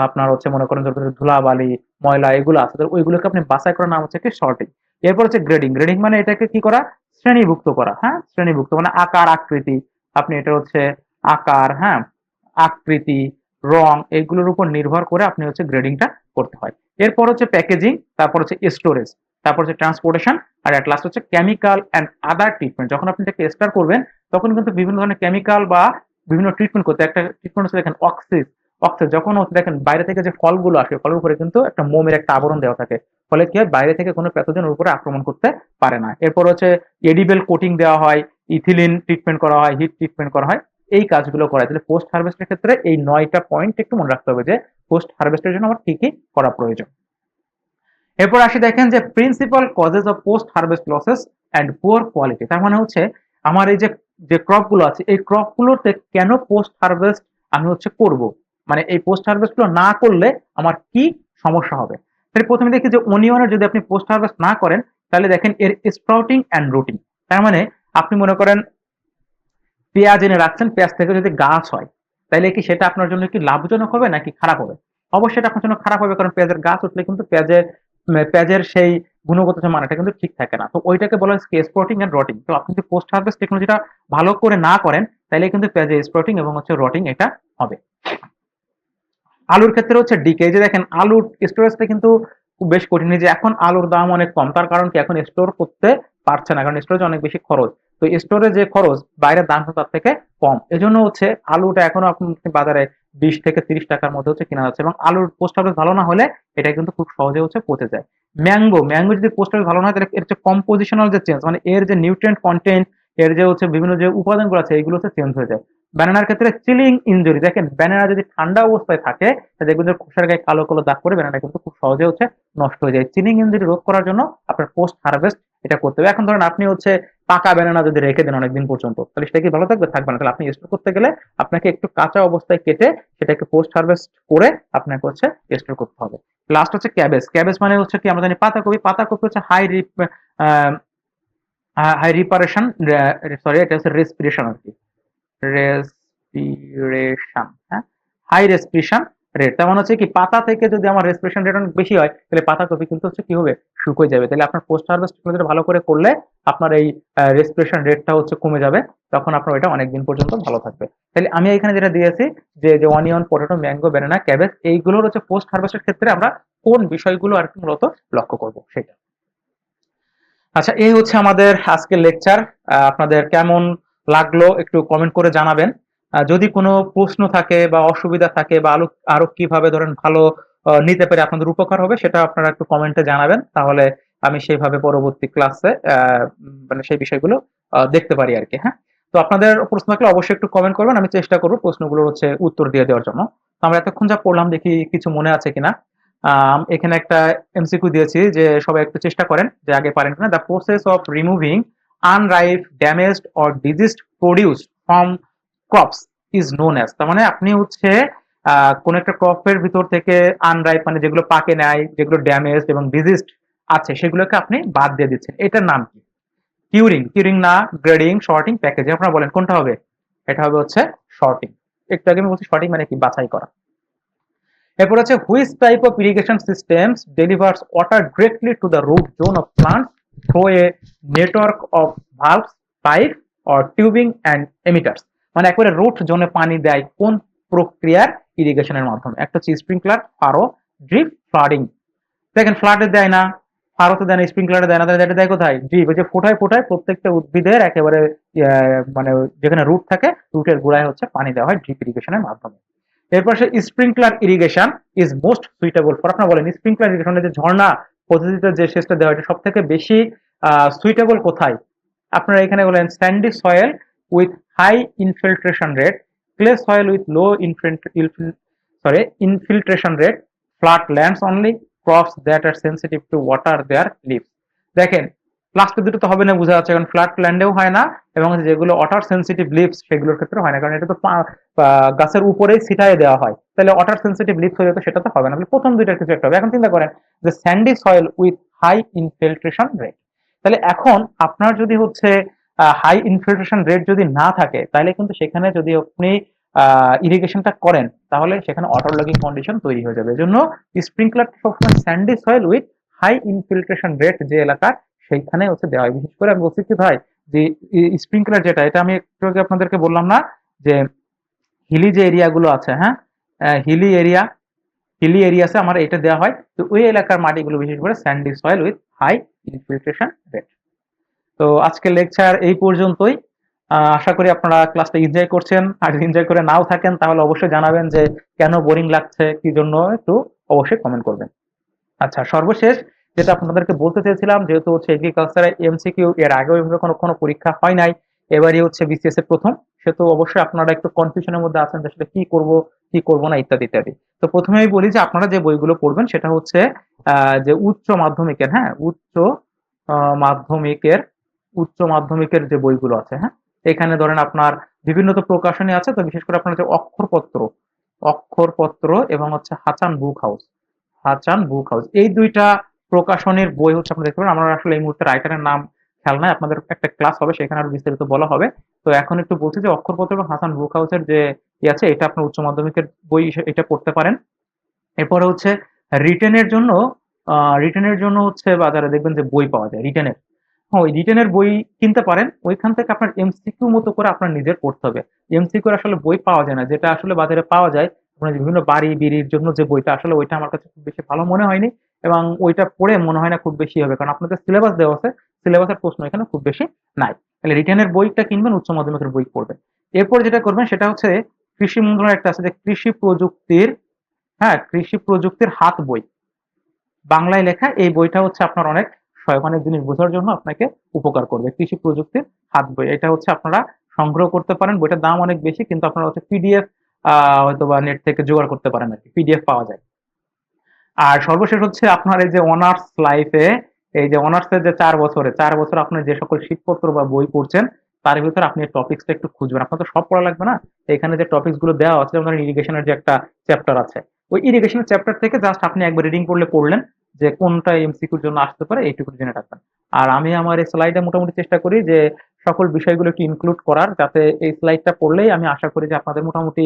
আপনার হচ্ছে মনে করেন ধুলাবালি, ময়লা এগুলো আছে, তো ওইগুলোকে আপনি বাছাই করার নাম হচ্ছে কি সর্টিং। এরপর হচ্ছে গ্রেডিং। গ্রেডিং মানে এটাকে কি করা, শ্রেণীভুক্ত করা। হ্যাঁ, শ্রেণীভুক্ত মানে আকার আকৃতি, আপনি এটা হচ্ছে আকার, হ্যাঁ, আকৃতি, রং এগুলোর উপর নির্ভর করে আপনি হচ্ছে গ্রেডিংটা করতে হয়। এরপর হচ্ছে প্যাকেজিং, তারপর হচ্ছে স্টোরেজ, তারপর হচ্ছে ট্রান্সপোর্টেশন, আর এট লাস্ট হচ্ছে কেমিক্যাল অ্যান্ড আদার ট্রিটমেন্ট। যখন আপনি এটাকে স্টার করবেন তখন কিন্তু বিভিন্ন ধরনের কেমিক্যাল বা বিভিন্ন ট্রিটমেন্ট করতে, একটা ট্রিটমেন্ট হচ্ছে দেখেন অক্সিস। অক্সিস যখন হচ্ছে দেখেন বাইরে থেকে যে ফলগুলো আসে, ফলের উপরে কিন্তু একটা মোমের একটা আবরণ দেওয়া থাকে, ফলে কি হয় বাইরে থেকে কোনো প্যাথোজেন উপরে আক্রমণ করতে পারে না। এরপর হচ্ছে এডিবেল কোটিং দেওয়া হয়, ইথিলিন ট্রিটমেন্ট করা হয়, হিট ট্রিটমেন্ট করা হয়, এই কাজগুলো করা হয়। তাহলে পোস্ট হারভেস্টের ক্ষেত্রে এই 9টা পয়েন্ট একটু মনে রাখতে হবে যে পোস্ট হারভেস্টের জন্য আমার কি কি করা প্রয়োজন। এরপর আসি দেখেন যে principal causes of post harvest losses and poor quality. তার মানে হচ্ছে আমার এই যে যে ক্রপ গুলো আছে এই ক্রপ গুলোতে কেন পোস্ট হারভেস্ট আমি হচ্ছে করব, মানে এই পোস্ট হারভেস্ট গুলো না করলে আমার কি সমস্যা হবে। তাহলে প্রথমে দেখি যে অনিয়নের যদি আপনি পোস্ট হারভেস্ট না করেন তাহলে দেখেন এর স্প্রাউটিং অ্যান্ড রুটিং। তার মানে আপনি মনে করেন পেঁয়াজ এনে রাখছেন, পেঁয়াজ থেকে যদি গাছ হয় তাহলে কি সেটা আপনার জন্য কি লাভজনক হবে নাকি খারাপ হবে? অবশ্যই এটা আপনার জন্য খারাপ হবে, কারণ পেঁয়াজের গাছ উঠলে কিন্তু পেঁয়াজের সেই গুণগত যে মানটা কিন্তু ঠিক থাকে না। তো ওইটাকে বলা হয় স্প্রাউটিং এন্ড রটিং। তো আপনি যদি পোস্ট হারভেস্ট টেকনোলজিটা ভালো করে না করেন তাহলে কিন্তু পেঁয়াজের স্প্রাউটিং এবং হচ্ছে রটিং এটা হবে। আলুর ক্ষেত্রে হচ্ছে ডিকে। এই যে দেখেন আলুর স্টোরেজটা কিন্তু খুব বেশ কঠিন। এই যে এখন আলুর দাম অনেক কম, তার কারণ কি এখন স্টোর করতে পারছে না, কারণ স্টোরেজ অনেক বেশি খরচ। তো স্টোরে যে খরচ বাইরের দাম তার থেকে কম, এজন্য হচ্ছে আলুটা এখনো আপনি বাজারে 20 থেকে 30 টাকার মধ্যে হচ্ছে কেনা যাচ্ছে। এবং আলুর পোস্ট হারভেস্ট ভালো না হলে এটা কিন্তু খুব সহজে হচ্ছে পচে যায়। ম্যাঙ্গো যদি পোস্ট হারভেস্ট ভালো না হয় তাহলে এর যে কম্পোজিশনাল যে চেঞ্জ, মানে এর যে নিউট্রিয়েন্ট কন্টেন্ট, এর যে হচ্ছে বিভিন্ন যে উপাদানগুলো আছে এগুলো হচ্ছে চেঞ্জ হয়ে যায়। ব্যানানার ক্ষেত্রে চিলিং ইনজুরি। দেখেন ব্যানানা যদি ঠান্ডা অবস্থায় থাকে দেখবেন যে খোসার গায়ে কালো কালো দাগ পড়ে ব্যানানা কিন্তু খুব সহজে হচ্ছে নষ্ট হয়ে যায়। চিলিং ইনজুরি রোধ করার জন্য আপনার পোস্ট হারভেস্ট এটা করতে হবে। এখন ধরেন আপনি হচ্ছে পাকা ব্যানানা যদি রেখে দেন অনেকদিন পর্যন্ত তাহলে সেটা কি ভালো থাকবে? থাকবে না। তাহলে আপনি স্টোর করতে গেলে আপনাকে একটু কাঁচা অবস্থায় কেটে সেটাকে পোস্ট হারভেস্ট করে আপনাকে হচ্ছে স্টোর করতে হবে। লাস্ট হচ্ছে ক্যাবেজ। ক্যাবেজ মানে হচ্ছে কি আমরা জানি পাতাকপি। পাতাকপি হচ্ছে হাই রিপারেশন, সরি এটা হচ্ছে রেসপিরেশন আর কি, রেসপিরেশন, হ্যাঁ, হাই রেসপিরেশন রেট। তেমন হচ্ছে কি পাতা থেকে যদি আমার রেসপিরেশন রেট অনেক বেশি হয় তাহলে পাতাকপি কিন্তু হচ্ছে কি হবে, শুকিয়ে যাবে। তাহলে আপনার পোস্ট হারভেস্ট ভালো করে করলে আপনার এই রেসপিরেশন রেটটা হচ্ছে কমে যাবে, তখন আপনার ওইটা অনেকদিন পর্যন্ত ভালো থাকবে। তাহলে আমি এখানে যেটা দিয়েছি যে যে onion, potato, mango, banana, cabbage এইগুলোর হচ্ছে পোস্ট হারভেস্টের ক্ষেত্রে আমরা কোন বিষয়গুলো আর কি মূলত লক্ষ্য করব সেটা। আচ্ছা, এই হচ্ছে আমাদের আজকের লেকচার। আপনাদের কেমন লাগলো একটু কমেন্ট করে জানাবেন। যদি কোনো প্রশ্ন থাকে বা অসুবিধা থাকে বা আরো আরো কিভাবে ধরেন ভালো নিতে পেরে আপনাদের উপকার হবে সেটা আপনারা একটু কমেন্টে জানাবেন, তাহলে আমি সেইভাবে পরবর্তী ক্লাসে মানে সেই বিষয়গুলো দেখতে পারি আর কি। হ্যাঁ, তো আপনাদের প্রশ্ন থাকলে অবশ্যই একটু কমেন্ট করবেন, আমি চেষ্টা করবো প্রশ্নগুলোর হচ্ছে উত্তর দিয়ে দেওয়ার জন্য। তো আমরা এতক্ষণ যা পড়লাম দেখি কিছু মনে আছে কিনা। এখানে একটা এমসিকিউ দিয়েছি যে সবাই একটু চেষ্টা করেন যে আগে পারেন কিনা। The process of removing unripe, damaged or diseased produce from crops is known as. তার মানে আপনি হচ্ছে কোন একটা ক্রপের ভিতর থেকে আনরাইপ মানে যেগুলো পাকে নাই, যেগুলো ড্যামেজড এবং ডিজিজড আছে সেগুলোকে আপনি বাদ দিয়ে দিচ্ছেন, এটার নাম কি? কিউরিং। কিউরিং না গ্রেডিং, শর্টিং, প্যাকেজিং, আপনারা বলেন কোনটা হবে? এটা হবে হচ্ছে শর্টিং। একটু আগে আমি বলছি শর্টিং মানে কি, বাছাই করা। এরপর হচ্ছে which type of irrigation systems delivers water directly to the root zone of plants through a network of valves, pipe or tubing and emitters. মানে একবারে রুট জোনে পানি দেয় কোন প্রক্রিয়ার ইরিগেশনের মাধ্যমে? একটা হচ্ছে স্প্রিংকলার, ফারো, ড্রিপ, ফ্লাডিং। দেখেন ফ্লাডে দেয় না, আরো তো দেয় না, স্প্রিংকলারে দেয় না, তাহলে এটা দেয় কোথায়? ড্রিপ, ওই যে ফোটায় ফোটায় প্রত্যেকটা উদ্ভিদের একেবারে মানে যেখানে রুট থাকে, রুটের গোড়ায় হচ্ছে পানি দেওয়া হয় ড্রিপ ইরিগেশনের মাধ্যমে। এরপর সে sprinkler irrigation is most suitable for, আপনারা বলেন স্প্রিংকলার ইরিগেশনের যে ঝর্ণা পদ্ধতিতে যে সেচটা দেওয়া হয়, সব থেকে বেশি সুইটেবল কোথায়? আপনারা এখানে বলেন sandy soil with high infiltration rate, clay soil with low infiltration rate, flat lands only, crops that are sensitive to water their leaves. দেখেন লাস্টের দুটো তো হবে না, বোঝা যাচ্ছে, কারণ ফ্ল্যাট ল্যান্ডেও হয় না, এবং যেগুলো ওয়াটার সেন্সিটিভ লিভস সেগুলোর ক্ষেত্রে হয় না, কারণ এটা তো গাছের উপরেই ছিটায় দেওয়া হয়, তাহলে ওয়াটার সেন্সিটিভ লিভস হলে তো সেটা তো হবে না, তাহলে প্রথম দুইটার কিছু একটা হবে। এখন চিন্তা করেন যে sandy soil with high infiltration rate, তাহলে এখন আপনার যদি হচ্ছে হাই ইনফিল্ট্রেশন রেট যদি না থাকে, তাহলে কিন্তু সেখানে যদি আপনি ইরিগেশনটা করেন, তাহলে সেখানে ওয়াটার লগিং কন্ডিশন তৈরি হয়ে যাবে। এজন্য স্প্রিংকলার সবসময় sandy soil with high infiltration rate যে এলাকার, সেইখানে হচ্ছে দেওয়া হয়। বিশেষ করে আমি বলছি কি ভাই, যে স্প্রিংকলার যেটা, এটা আমি একটু আগে আপনাদেরকে বললাম না যে হিলি যে এরিয়া গুলো আছে, হ্যাঁ, হিলি এরিয়া, হিলি এরিয়াসে আমার এটা দেওয়া হয়, তো ওই এলাকার মাটিগুলো বিশেষ করে sandy soil with high infiltration rate. তো আজকের লেকচার এই পর্যন্তই। আশা করি আপনারা ক্লাসটা এনজয় করছেন, আর এনজয় করে নাও থাকেন তাহলে অবশ্যই জানাবেন যে কেন বোরিং লাগছে, কি জন্য, একটু অবশ্যই কমেন্ট করবেন। আচ্ছা, সর্বশেষ যেটা আপনাদেরকে বলতে চেয়েছিলাম, যেহেতু হচ্ছে এগ্রিকালচারে এমসিকিউ এর আগেও এভাবে কোনো কোনো পরীক্ষা হয় নাই, এবারই হচ্ছে বিসিএস এর প্রথম, সেহেতু অবশ্যই আপনারা একটু কনফিউশনের মধ্যে আছেন যে আসলে কি করব কি করব না ইত্যাদি ইত্যাদি। তো প্রথমে আমি বলি যে আপনারা যে বইগুলো পড়বেন সেটা হচ্ছে যে উচ্চ মাধ্যমিকের, হ্যাঁ, মাধ্যমিকের উচ্চ মাধ্যমিকের যে বইগুলো আছে, হ্যাঁ, এখানে ধরেন আপনার বিভিন্ন তো প্রকাশনী আছে, তো বিশেষ করে আপনার যে অক্ষরপত্র এবং হচ্ছে হাচান বুক হাউস, এই দুইটা প্রকাশনীর বই হচ্ছে আপনারা দেখতে পারেন। আমরা আসলে এই মুহূর্তে রাইটারের নাম খেয়াল নাই, আপনাদের একটা ক্লাস হবে সেখানে আরো বিস্তারিত বলা হবে। তো এখন একটু বলছি যে অক্ষরপত্র এবং হাসান বুক হাউসের যে আছে, এটা আপনার উচ্চ মাধ্যমিকের বই, এটা পড়তে পারেন। এরপরে হচ্ছে রিটেনের জন্য রিটেনের জন্য হচ্ছে বাজারে দেখবেন যে বই পাওয়া যায় রিটেনের। হ্যাঁ, ওই রিটেনের বই কিনতে পারেন, ওইখান থেকে আপনার এমসিকিউ মতো করে আপনার নিজের পড়তে হবে। এমসিকিউ আসলে বই পাওয়া যায় না, যেটা আসলে বাজারে পাওয়া যায় আপনার যে বিভিন্ন বাড়ি বিড়ির জন্য যে বইটা, আসলে ওইটা আমার কাছে খুব বেশি ভালো মনে হয়নি, এবং ওইটা পড়ে মনে হয় না খুব বেশি হবে, কারণ আপনাদের সিলেবাস দেওয়া আছে, সিলেবাসের প্রশ্ন এখানে খুব বেশি নাই। তাহলে রিটেনের বইটা কিনবেন, উচ্চ মাধ্যমিকের বই পড়বেন। এরপর যেটা করবেন সেটা হচ্ছে কৃষি মন্ত্রণালয়ের একটা আছে যে কৃষি প্রযুক্তির হাত বই, বাংলায় লেখা। এই বইটা হচ্ছে আপনার অনেক জিনিস বোঝার জন্য আপনাকে উপকার করবে। কৃষি প্রযুক্তির হাত বই, এটা হচ্ছে আপনারা সংগ্রহ করতে পারেন। বইটার দাম অনেক বেশি, কিন্তু আপনারা হচ্ছে পিডিএফ হয়তো বা নেট থেকে জোগাড় করতে পারেন, আর কি পিডিএফ পাওয়া যায়। আর সর্বশেষ হচ্ছে আপনার এই যে অনার্স লাইফে, এই যে অনার্সের যে 4 বছর আপনার যে সকল শীটপত্র বা বই পড়ছেন, তার ভিতরে আপনি টপিক্সটা একটু খুঁজবেন। আপনার তো সব পড়া লাগবে না, এখানে যে টপিক্স গুলো দেওয়া আছে, যেমন ইরিগেশনের যে একটা চ্যাপ্টার আছে, ওই ইরিগেশনের চ্যাপ্টার থেকে জাস্ট আপনি একবার রিডিং করলে পড়লেন যে কোনটা এমসিকিউর জন্য আসতে পারে, এইটুকু জেনে রাখবেন। আর আমি আমার এই স্লাইডে মোটামুটি চেষ্টা করি যে সকল বিষয়গুলো একটু ইনক্লুড করার, যাতে এই স্লাইডটা পড়লেই আমি আশা করি যে আপনাদের মোটামুটি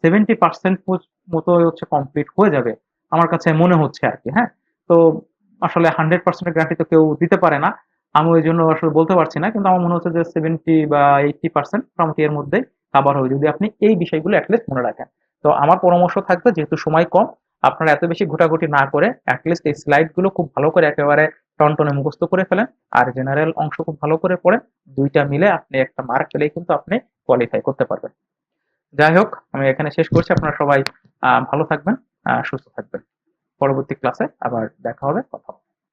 70% মতো হচ্ছে কমপ্লিট হয়ে যাবে, আমার কাছে মনে হচ্ছে আর কি। হ্যাঁ, তো আসলে 100% গ্যারান্টি তো কেউ দিতে পারে না, আমি ওই জন্য আসলে বলতে পারছি না, কিন্তু আমার মনে হচ্ছে যে 70 বা 80% মোটামুটি এর মধ্যে কাভার হবে, যদি আপনি এই বিষয়গুলো অ্যাটলিস্ট মনে রাখেন। তো আমার পরামর্শ থাকবে, যেহেতু সময় কম, আপনারা এত বেশি ঘোটাঘুটি না করে অ্যাটলিস্ট এই স্লাইড গুলো খুব ভালো করে একেবারে টনটনে মুখস্থ করে ফেলেন, আর জেনারেল অংশ খুব ভালো করে পড়েন। দুইটা মিলে আপনি একটা মার্ক পেলেই কিন্তু আপনি কোয়ালিফাই করতে পারবেন। যাই হোক, আমি এখানে শেষ করছি। আপনারা সবাই ভালো থাকবেন, সুস্থ থাকবেন। পরবর্তী ক্লাসে আবার দেখা হবে, কথা হবে।